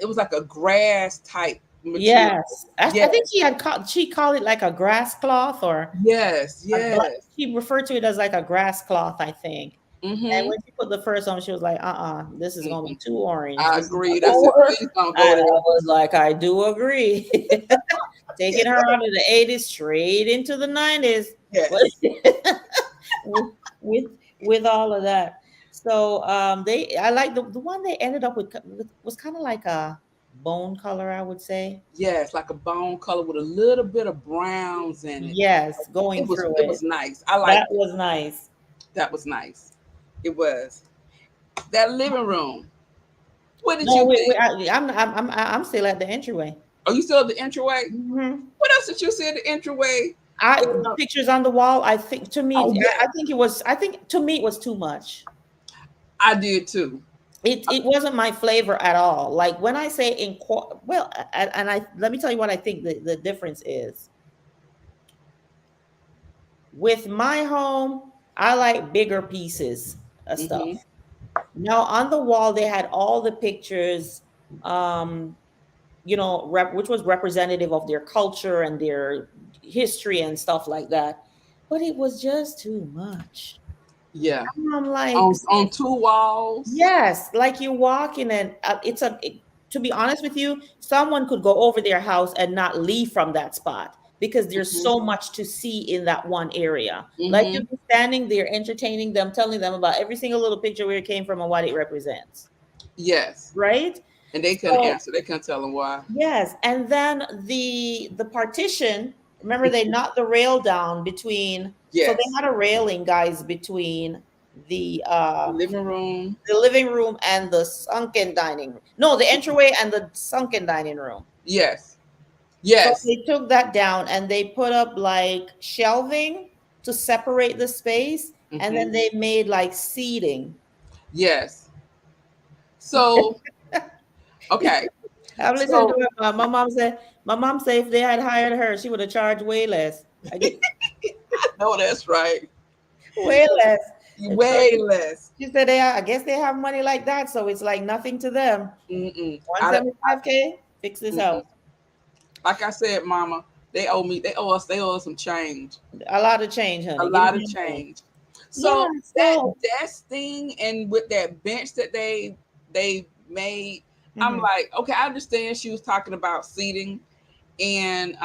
it was like a grass type material. Yes. I Yes, think she called it like a grass cloth or yes, a glass. yes. She referred to it as like a grass cloth, I think. And Mm-hmm. when she put the first on, she was like, this is gonna be too orange. I This is not agreed. I gonna said, work. please don't And go I there. was like, I do agree. Yes, Taking her out of the 80s straight into the 90s. But yes. with with with all of that. So I like the one they ended up with was kind of like a bone color, I would say. Yes, like a bone color with a little bit of browns in it. Yes, going through It it. was nice. I That liked it. was nice. That was nice. It was. That living room. What did No, you think? I'm still at the entryway. Are you still at the entryway? Hmm. What else did you see at the entryway? The pictures on the wall. I think to me, Oh I yeah, think it was. I think to me it was too much. I did too. It wasn't my flavor at all. Like when I say well, and I let me tell you what I think the difference is. With my home, I like bigger pieces of Mm-hmm. stuff. Now on the wall they had all the pictures, um, which was representative of their culture and their history and stuff like that. But it was just too much. Yeah. And I'm like, On two walls. yes, like you walk in and to be honest with you, someone could go over their house and not leave from that spot because there's Hmm. so much to see in that one area. Like Hmm. you'd be standing there entertaining them, telling them about every single little picture where it came from and what it represents, Yes. right? And they couldn't So answer. They couldn't tell them why. yes, and then the partition, remember they knocked the rail down between, so they Yes. had a railing, guys, between the uh Living room. the living room and the sunken dining room. No, the entryway and the sunken dining room. Yes. So Yes. they took that down and they put up like shelving to separate the space, and Hmm. then they made like seating. Yes. So, okay. I'm listening to So, her mom. My mom said if they had hired her, she would have charged way less. I guess no, that's right. way less. And so Way less. she said I guess they have money like that, so it's like nothing to them. Mm-mm. I, 175K, fix this mm-mm. house. Like I said, Mama, they owe me. They owe us some change. A lot of change, A honey. Give lot me of your money. change. Yeah, So that so desk thing and with that bench that they made, I'm mhm. like, okay, I understand she was talking about seating, and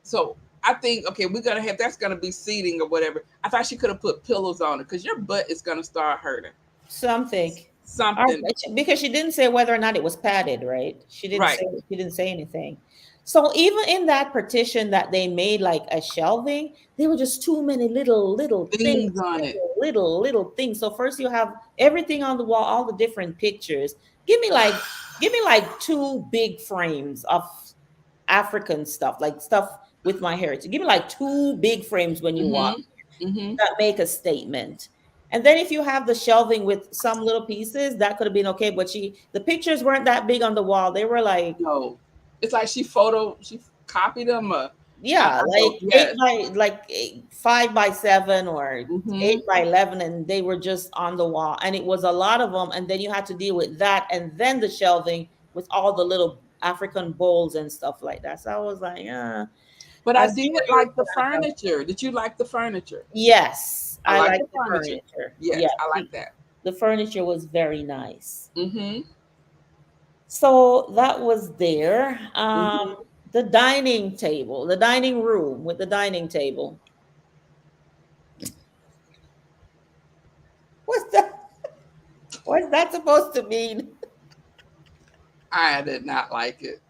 so I think okay, we're gonna have that's gonna be seating or whatever. I thought she could have put pillows on it because your butt is gonna start hurting. Something. Something, Because she didn't say whether or not it was padded, right? She didn't right? say she didn't say anything. So even in that partition that they made like a shelving, there were just too many little things, Things on it. little things. So first you have everything on the wall, all the different pictures. Give me like give me like two big frames of African stuff, like stuff with my heritage. Give me like two big frames when you walk Mm-hmm. Mm-hmm. that make a statement. And then if you have the shelving with some little pieces, that could have been okay. But the pictures weren't that big on the wall. They were like, No, it's like she copied them. yeah, I like know. Yes. 5 by 7 or Mm-hmm. 8 by 11, and they were just on the wall. And it was a lot of them. And then you had to deal with that, and then the shelving with all the little African bowls and stuff like that. So I was like, But I as did you were like doing the that, furniture. Did you like the furniture? yes, I I like like the the furniture. furniture. Yes, Yes, I like that. the furniture was very nice. Mm-hmm. So that was there. Mm-hmm. The dining table, the dining room with the dining table. What's that? What's that supposed to mean? I did not like it.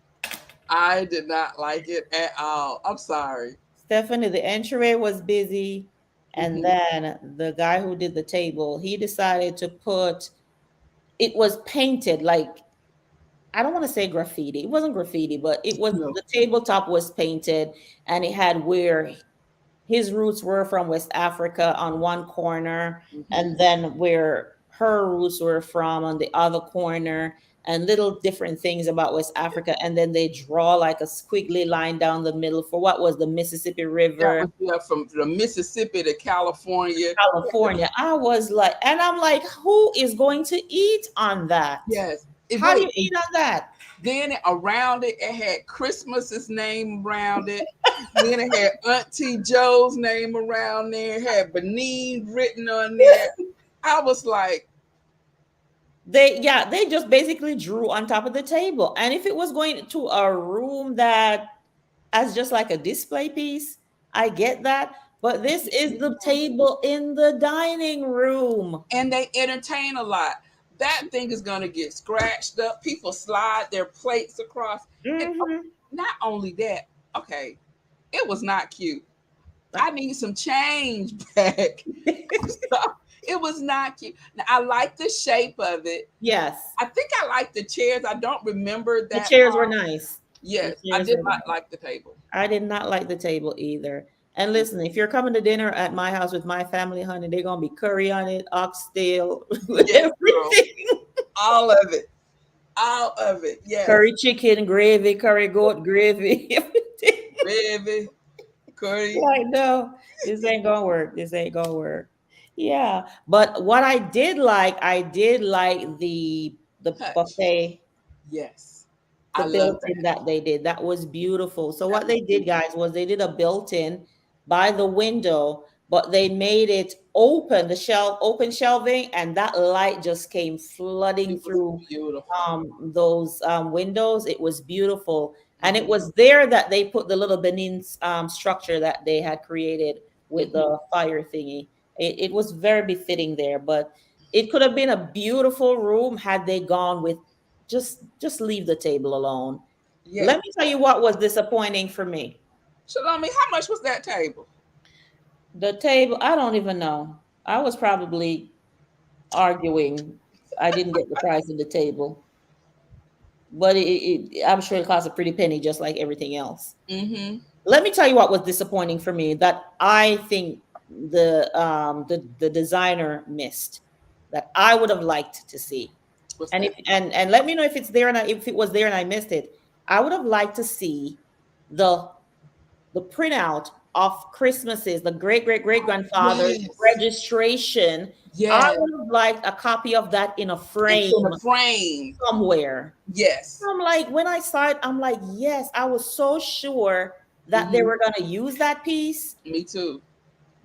I did not like it at all. I'm sorry. Stephanie, the entryway was busy. And Mm-hmm. then the guy who did the table, he decided to put, it was painted like, I don't want to say graffiti. It wasn't graffiti, but it was, No. the tabletop was painted and it had where his roots were from West Africa on one corner, Mm-hmm. and then where her roots were from on the other corner, and little different things about West Africa. And then they draw like a squiggly line down the middle for what was the Mississippi That River, was yeah, from Mississippi to California. California. I was like, and I'm like, who is going to eat on that? Yes. How do you Wait, eat on that? then around it, it had Christmas's name around it. Then it had Auntie Joe's name around there. It had Benin written on there. I was like, They just basically drew on top of the table. And if it was going to a room that as just like a display piece, I get that. But this is the table in the dining room. and they entertain a lot. That thing is gonna get scratched up. People slide their plates across, and Hmm. not only that, okay, it was not cute. I need some change back. So, it was not cute. Now, I like the shape of it. Yes, I think I like the chairs. I don't remember the that chairs were part. nice. The Yes, I chairs did were not nice. like the table. I did not like the table either. And listen, if you're coming to dinner at my house with my family, honey, they're gonna be curry on it, oxtail, Yes, girl. everything. All of it. All of it. Yes. Curry chicken gravy, curry goat gravy, everything. Baby, curry. Like, no, this ain't gonna work. This ain't gonna work. Yeah, but what I did like the Touch. buffet, Yes. the I love built-in that. that they did. That was beautiful. So That what was they did, beautiful. guys, was they did a built-in by the window, but they made it open, the shelf, open shelving, and that light just came flooding It was through beautiful. those windows. It was beautiful. And it Hmm. was there that they put the little Benin structure that they had created with Hmm. the fire thingy. It was very befitting there, but it could have been a beautiful room had they gone with just leave the table alone. Yeah. Let me tell you what was disappointing for me. Shalome, how much was that table? The table, I don't even know. I was probably arguing. I didn't get the price of the table, but I'm sure it cost a pretty penny, just like everything else. Hmm. Let me tell you what was disappointing for me that I think the designer missed that I would have liked to see. What's And if that? and let me know if it's there and if it was there and I missed it. I would have liked to see the the printout of Christmases, the great grandfather's Yes. registration. I Yes. would have liked a copy of that in a It's in frame a frame. somewhere. Yes. I'm like, when I saw it, I'm like, yes, I was so sure that they Hmm. were gonna use that piece. Me too.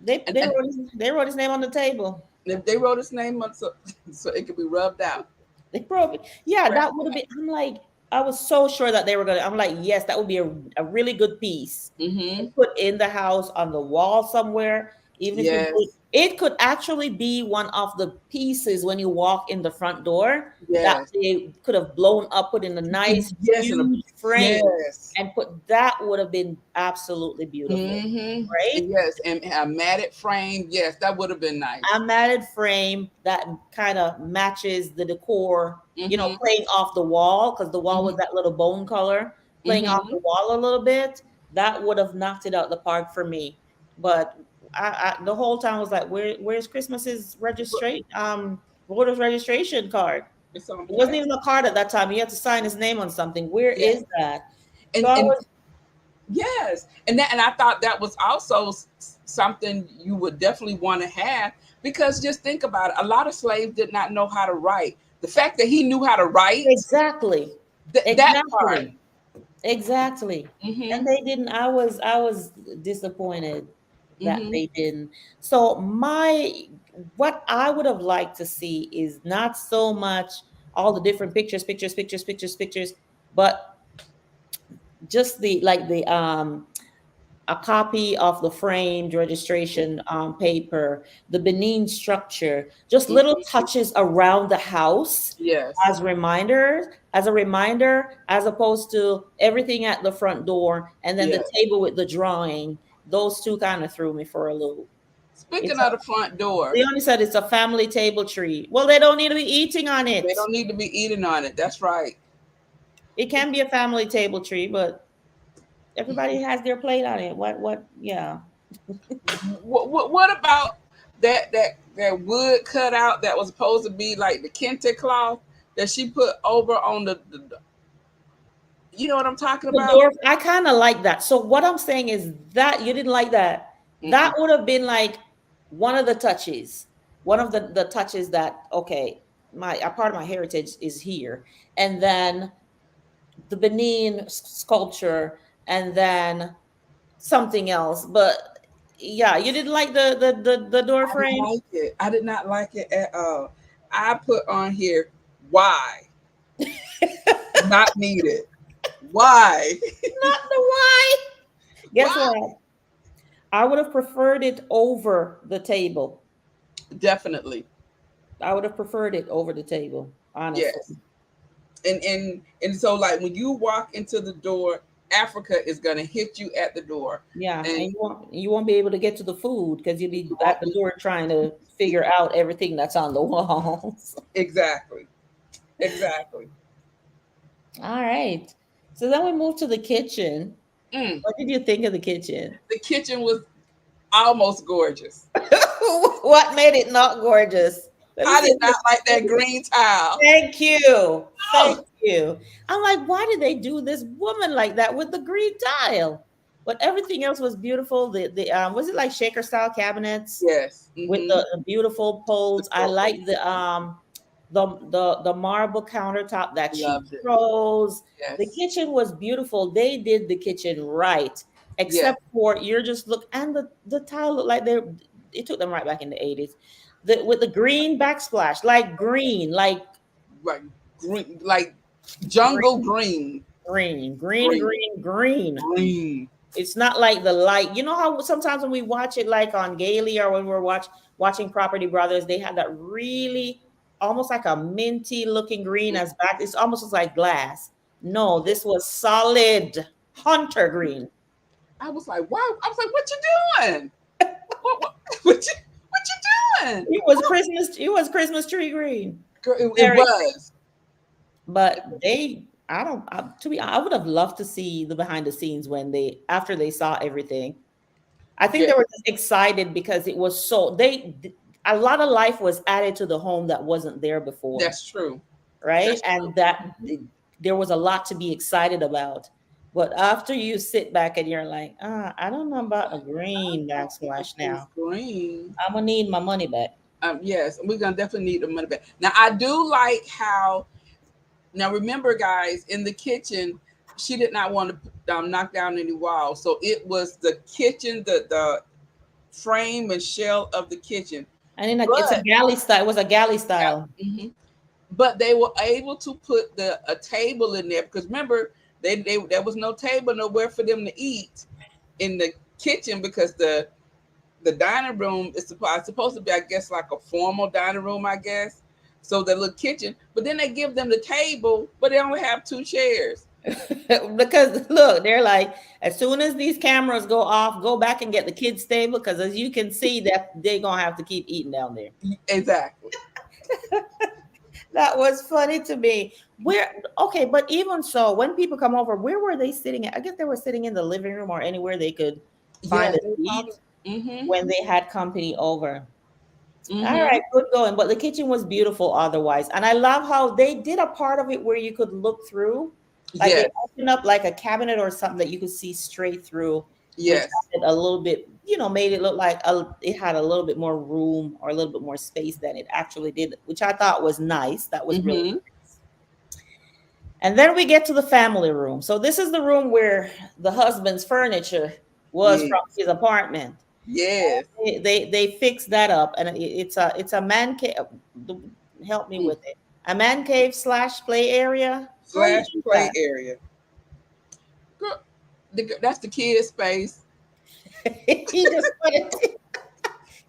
They And, they and wrote they wrote his name on the table. if they wrote his name on so, so it could be rubbed out. They broke it. Yeah, Scratch that would have been. I'm like, I was so sure that they were gonna. I'm like, yes, that would be a really good piece that. to Hmm. put in the house on the wall somewhere. Even if you do Yes. it could actually be one of the pieces when you walk in the front door that Yes. they could have blown up, put in a nice Yes. And a, huge frame, yes. and put that would have been absolutely beautiful, Hmm. right? Yes. And a matted frame. Yes, that would have been A nice. matted frame that kind of matches the decor, Hmm. playing off the wall because the wall was Hmm. that little bone color, playing off Hmm. the wall a little bit. That would have knocked it out the park for me. But the whole time was like, where's Christmas's registration, voter's registration card? It's on It wasn't plastic. even a card at that time. He had to sign his name on something. Where Yes. is that? So And I and was yes, and I thought that was also something you would definitely want to have because just think about it. A lot of slaves did not know how to write. The fact that he knew how to write, exactly, that part. exactly. Exactly. And Hmm. they didn't. I was disappointed that Hmm. they didn't. So what I would have liked to see is not so much all the different pictures, but just the a copy of the framed registration paper, the Benin structure, just little Hmm. touches around the house Yes. as a reminder, as opposed to everything at the front door and then the Yes. table with the drawing. Those two kind of threw me for a loop. Speaking It's a, of the front door, they only said it's a family table tree. Well, they don't need to be eating on they it. don't need to be eating on it. That's right. It can be a family table tree, but everybody has their plate on it. Yeah. What about that wood cutout that was supposed to be like the kente cloth that she put over on the you know what I'm talking The about? dwarf, I kind of like that. So what I'm saying is that you didn't like that. That Mm-mm. would have been like one of the touches, one of the touches that okay, my a part of my heritage is here, and then the Benin sculpture, and then something else. But yeah, you didn't like the door I didn't frame. like it. I did not like it at all. I put on here why not needed. Why? Not the why. Guess Why? what? I would have preferred it over the table. Definitely. I would have preferred it over the table, honestly. Yes. And so like when you walk into the door, Africa is gonna hit you at the door. Yeah, And and you won't be able to get to the food because you'll be you at won't the be door trying to figure out everything that's on the walls. exactly. Exactly. All right. So then we move to the kitchen. Mm. What did you think of the kitchen? The kitchen was almost gorgeous. What made it not gorgeous? Let me I see. did not like that green tile. Thank you. Oh, Thank you. I'm like, why did they do this woman like that with the green tile? but everything else was beautiful. The was it like shaker style cabinets Yes. with Mm-hmm. the beautiful poles. I like the marble countertop that she Loved it. chose. The Yes. kitchen was beautiful. They did the kitchen right, Yes. except for you're just look and the tile looked like they it took them right back in the 80s. The with the green backsplash, like green, like Like green, like jungle green, green, green, green, green, green, green. green. It's not like the light. You know how sometimes when we watch it like on Gaily or when we're watching Property Brothers, they had that really almost like a minty looking green as back. It's almost like glass. No, this was solid hunter green. I was like, wow. I was like, what you doing? What you doing? It was Christmas tree green. Girl, it Very, was. but they I don't to be I would have loved to see the behind the scenes when they after they saw everything. I think Yeah, they were just excited because it was so a lot of life was added to the home that wasn't there before, that's true. right? That's And true. that there was a lot to be excited about. But after you sit back and you're like, I don't know about a green I don't think backsplash it's now. green. I'm gonna need my money back. Yes, we're gonna definitely need the money back. Now, I do like how. Now, remember, guys, in the kitchen, she did not want to knock down any walls, so it was the kitchen, the frame and shell of the kitchen. And then like, it's a But galley style. It was a galley style. mhm. But they were able to put the a table in there because remember, they there was no table nowhere for them to eat in the kitchen because the dining room is supposed to be, I guess, like a formal dining room, I guess. So the little kitchen, but then they give them the table, but they only have two chairs. Because look, they're like, as soon as these cameras go off, go back and get the kids table because as you can see, that they're gonna have to keep eating down there. Exactly. That was funny to me. Where okay, but even so, when people come over, where were they sitting at? I guess they were sitting in the living room or anywhere they could find Yes, a they seat probably. Mm-hmm. when they had company over. All Mm-hmm. right, good going. But the kitchen was beautiful otherwise. And I love how they did a part of it where you could look through. Like they Yes. opened up like a cabinet or something that you could see straight through, which Yes. added a little bit, made it look like it had a little bit more room or a little bit more space than it actually did, which I thought was nice. That was really Mm-hmm. nice. And then we get to the family room. So this is the room where the husband's furniture was from Yes. his apartment. Yes. They fixed that up, and it's a man cave. Help me Mm. with it. A man cave slash play area. How you Slash do play that? area. Girl, that's the kid space. he just wanted to,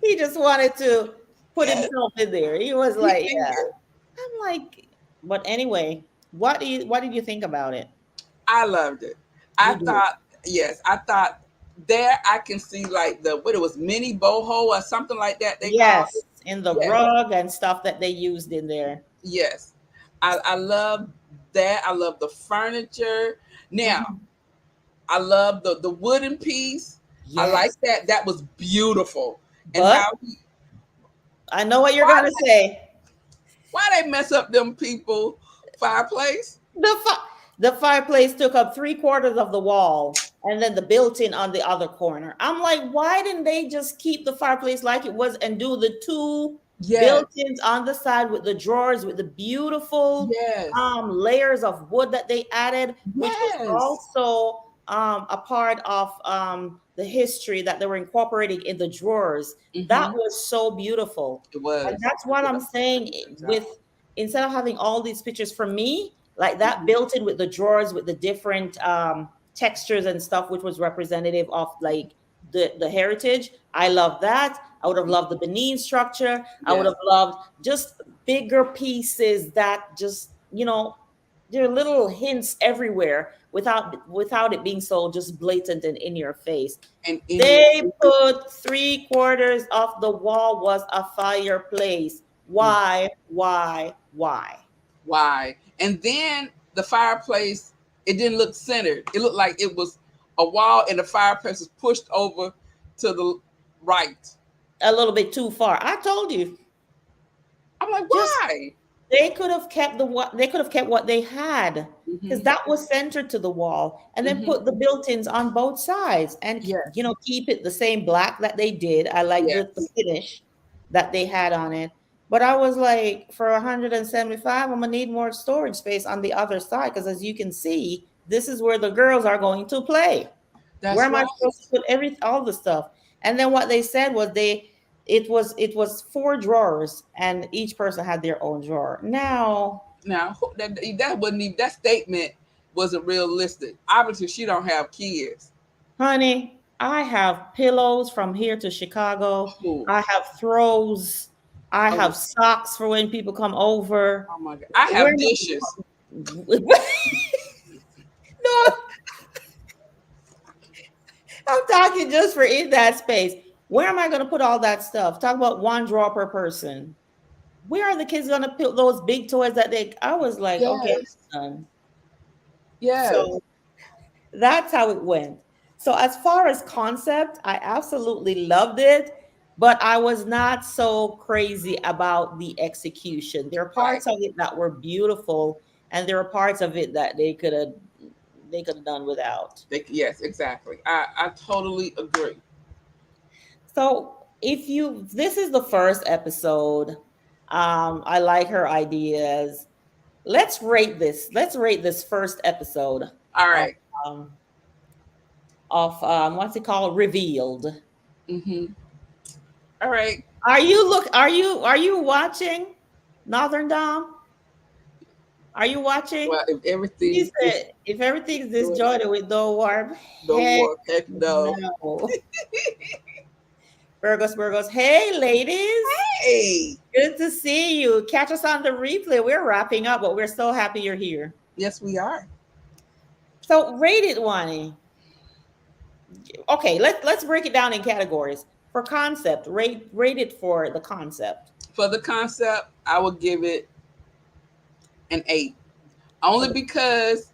he just wanted to put himself in there. He was He like, in yeah. there. I'm like, but anyway, what did you think about it? I loved it. I You did. thought, yes, I thought there I can see like the what it was mini boho or something like that they called Yes, it. in the Yes, rug and stuff that they used in there. yes. I love that. I love the furniture. Now Mhm. I love the wooden piece. I like Yes, that. That was beautiful. And but how I know what you're why gonna say. why they mess up them people fireplace? The the fireplace took up 3/4 of the wall, and then the built-in on the other corner. I'm like, why didn't they just keep the fireplace like it was and do the two Yes, built-ins on the side with the drawers with the beautiful yes, layers of wood that they added, which was yes. also a part of the history that they were incorporating in the drawers. That Mm-hmm. was so beautiful, It and was. that's what It I'm was. saying. Good With job. instead of having all these pictures for me, like that Mhm. built in with the drawers with the different textures and stuff, which was representative of like the heritage. I love that. I would have loved the Benin structure. I would Yes. have loved just bigger pieces that just there are little hints everywhere without it being so just blatant and in your face. And in your They put 3/4 of the wall was a fireplace. mm, Why? why? And then the fireplace, it didn't look centered. It looked like it was a wall and the fireplace was pushed over to the right. A little bit too far. I told you, I'm like, just why? they could have kept what they had, because Hmm. that was centered to the wall, and then Hmm. put the built-ins on both sides, and Yes. keep it the same black that they did. I like the Yes. finish that they had on it. But I was like, for 175, I'm gonna need more storage space on the other side, because as you can see, this is where the girls are going to play. Where That's am I supposed to right. put all the stuff? And then what they said was it was four drawers, and each person had their own drawer. Now, Now that wasn't even, that statement wasn't realistic. Obviously, she don't have kids. honey, I have pillows from here to Chicago. Oh, I have throws. I oh, have socks for when people come over. oh my God! I Where have am dishes. I- no, I'm talking just for in that space. Where am I going to put all that stuff? Talk about one drawer per person. Where are the kids going to put those big toys that they? I was like, okay, Yes, I'm done. yes, So that's how it went. So as far as concept, I absolutely loved it, but I was not so crazy about the execution. There are right. parts of it that were beautiful, and there are parts of it that they could have done without. Yes, exactly. I totally agree. So this is the first episode. I like her ideas. Let's rate this first episode All of right. um, what's it called? Revealed. Mm-hmm. All right. Are you watching Northern Dom? Are you watching? Well, if He everything is said, if everything's good, disjointed with no warm, no heck war, heck no. no. Burgos. Hey, ladies. Hey. Good to see you. Catch us on the replay. We're wrapping up, but we're so happy you're here. Yes, we are. So rate it, Wani. Okay, let's break it down in categories. For concept, rate it for the concept. For the concept, I would give it an 8. For Only the because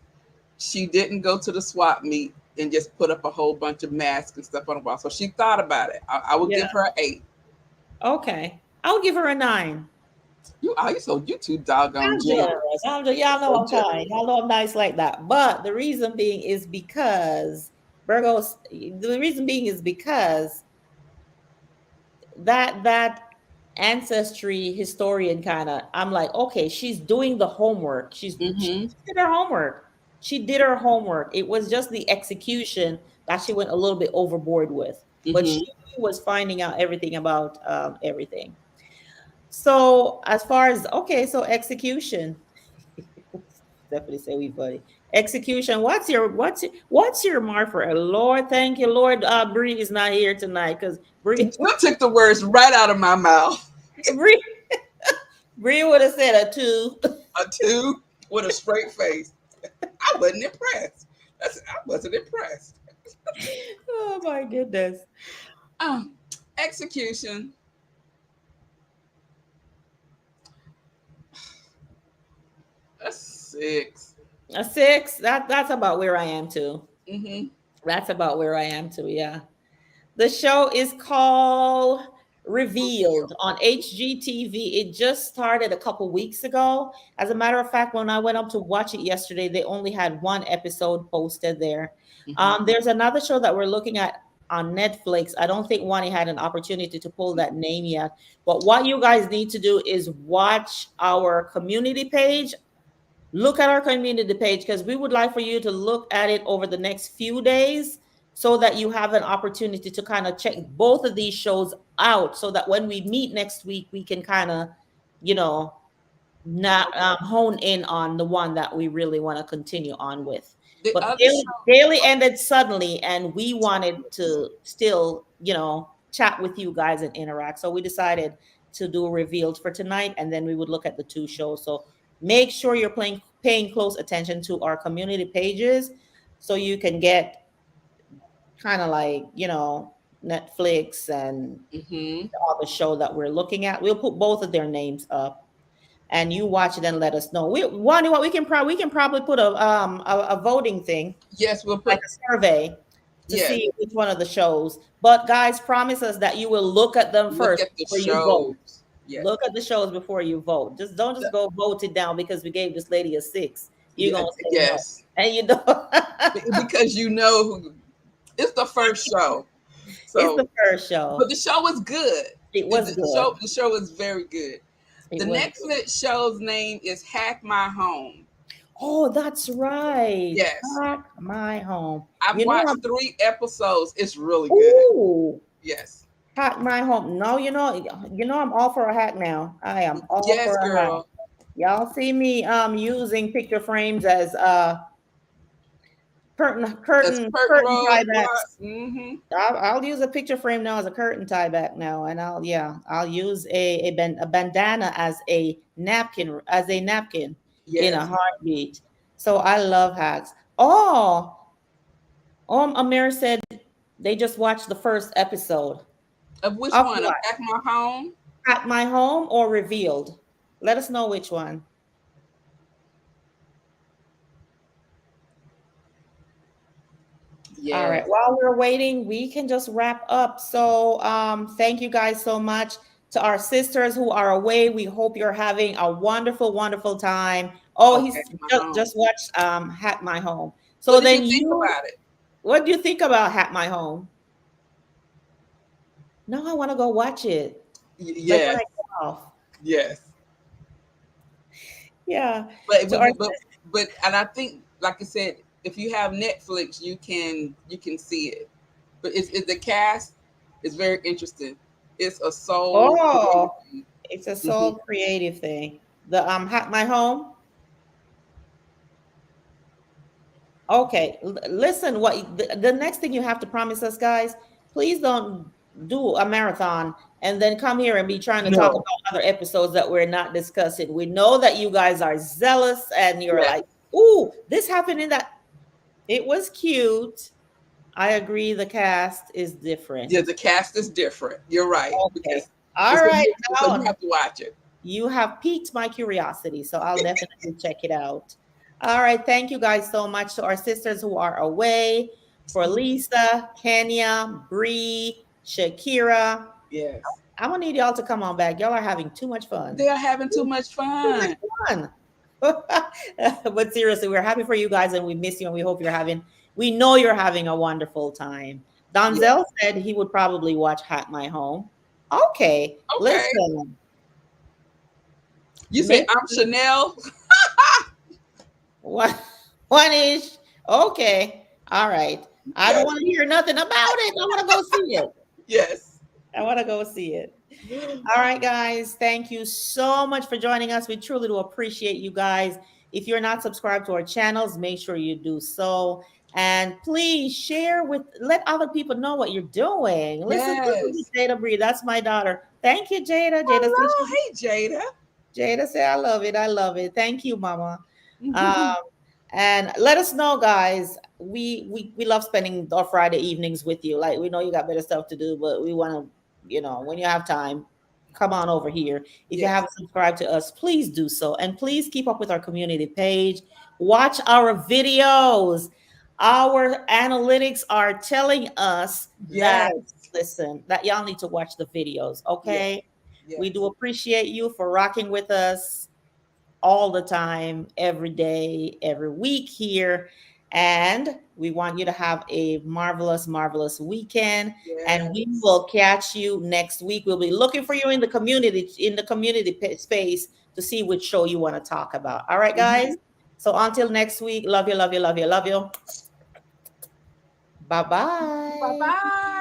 she didn't go to the swap meet and just put up a whole bunch of masks and stuff on the wall. So she thought about it. I would Yeah. give her an 8. Okay. I'll give her a 9. You too doggone I'm generous. generous. You're Y'all know so I'm generous. kind. Y'all know I'm nice like that. But the reason being is because Virgos. The reason being is because that ancestry historian kind of. I'm like, okay, she's doing the homework. She Mm-hmm. did her homework. She did her homework. It was just the execution that she went a little bit overboard with. But she Mm-hmm. was finding out everything about everything. So as far as okay, so execution. Definitely say we buddy. Execution. What's your mark for it? Lord, thank you, Lord. Bree is not here tonight because Bree You took the words right out of my mouth. Bree Bree would have said a 2. A 2 with a straight face. I wasn't impressed. I wasn't impressed. Oh my goodness. Um, Execution. A 6. A 6. That's about where I am too. Mm-hmm. That's about where I am too. Yeah. The show is called Revealed on HGTV. It just started a couple weeks ago. As a matter of fact, when I went up to watch it yesterday, they only had one episode posted there. Mm-hmm. There's another show that we're looking at on Netflix. I don't think Wani had an opportunity to pull that name yet. But what you guys need to do is watch our community page. Look at our community page because we would like for you to look at it over the next few days so that you have an opportunity to kind of check both of these shows out so that when we meet next week, we can kind of, you know, not hone in on the one that we really want to continue on with. The But other Daily ended suddenly, and we wanted to still, chat with you guys and interact. So we decided to do revealed for tonight, and then we would look at the two shows. So make sure you're paying close attention to our community pages so you can get kind of like, Netflix and mm-hmm. all the show that we're looking at. We'll put both of their names up and you watch it and let us know. What we can probably put a voting thing, Yes, we'll like put a survey, to yes. see which one of the shows. But guys, promise us that you will look at them Look first at the before you vote. shows. Yes. Look at the shows before you vote. Just don't just go vote it down because we gave this lady a 6. You're Yeah, gonna say no. yes. And you know Because you know who it's the first show. it's So the first but show. the show was good. It The, was the show good. the show was very good. It The was good. Netflix show's name is Hack My Home. Oh, that's right. Yes. Hack my home. I've You know watched I'm 3 episodes. It's really good. ooh, Yes. hack my home. No, you know I'm all for a hack now. I am all for Yes, a hack. girl. Y'all see me using picture frames as curtain That's curtain curtain curtain roll block. tiebacks. Mm-hmm. I'll use a picture frame now as a curtain tie back now, and I'll use a bandana as a napkin in a Yes. heartbeat. So I love hacks. Amir said they just watched the first episode Of which of one? Of what? Hack My Home? At My Home or Revealed. Let us know which one. All right. Yes. While we're waiting, we can just wrap up. So, thank you guys so much to our sisters who are away. We hope you're having a wonderful, wonderful time. Oh, Oh, he's Hack My just Home. watched Hat My Home. So What did you then think you, about it? what do you think about Hat My Home? No, I want to go watch it. Like when Yes. I get off. Yes. Yeah. But To our and I think, like I said, if you have Netflix, you can see it. But it's the cast is very interesting. It's a soul creative oh, thing. it's a Mhm. soul creative thing. The Hat My Home. Okay, listen, the next thing you have to promise us, guys, please don't do a marathon and then come here and be trying to talk No. about other episodes that we're not discussing. We know that you guys are zealous and you're Yes. like, ooh, this happened in that. It was cute. I agree, the cast is Yeah, different. the cast is different. You're right Okay. because All it's a right. mixture, so you Now have to watch it. you have piqued my curiosity, so I'll definitely check it out. All right. Thank you guys so much to our sisters who are away, for Lisa, Kenya, Bree, Shakira. Yes, I'm gonna need y'all to come on back. Y'all are having too much fun. they are having too much Too much fun. fun. But seriously, we're happy for you guys and we miss you and we know you're having a wonderful time. Yeah. Donzel said he would probably watch Hat My Home. Okay, Okay. listen. You say Make I'm Chanel. one one ish. Okay. All right. I don't Yes. want to hear nothing about it. I want to go see it. Yes. I want to go see it. All right, guys. Thank you so much for joining us. We truly do appreciate you guys. If you're not subscribed to our channels, make sure you do so. And please share let other people know what you're doing. Listen to Yes. Jada Bree. That's my daughter. Thank you, Jada. Hello. Hey, Jada. Jada say, I love it. I love it. Thank you, Mama. Um, and let us know, guys. We love spending our Friday evenings with you. Like we know you got better stuff to do, but we want to, when you have time, come on over here. If you Yes. haven't subscribed to us, please do so. And please keep up with our community page. Watch our videos. Our analytics are telling us that, Yes. listen, that y'all need to watch the videos, Yes. okay? We Yes. do appreciate you for rocking with us all the time, every day, every week here. And we want you to have a marvelous, marvelous weekend. And we Yes. will catch you next week. We'll be looking for you in the community space to see which show you want to talk about. All right, guys. Mhm. So until next week, love you, love you, love you, love you. Bye Bye bye. bye.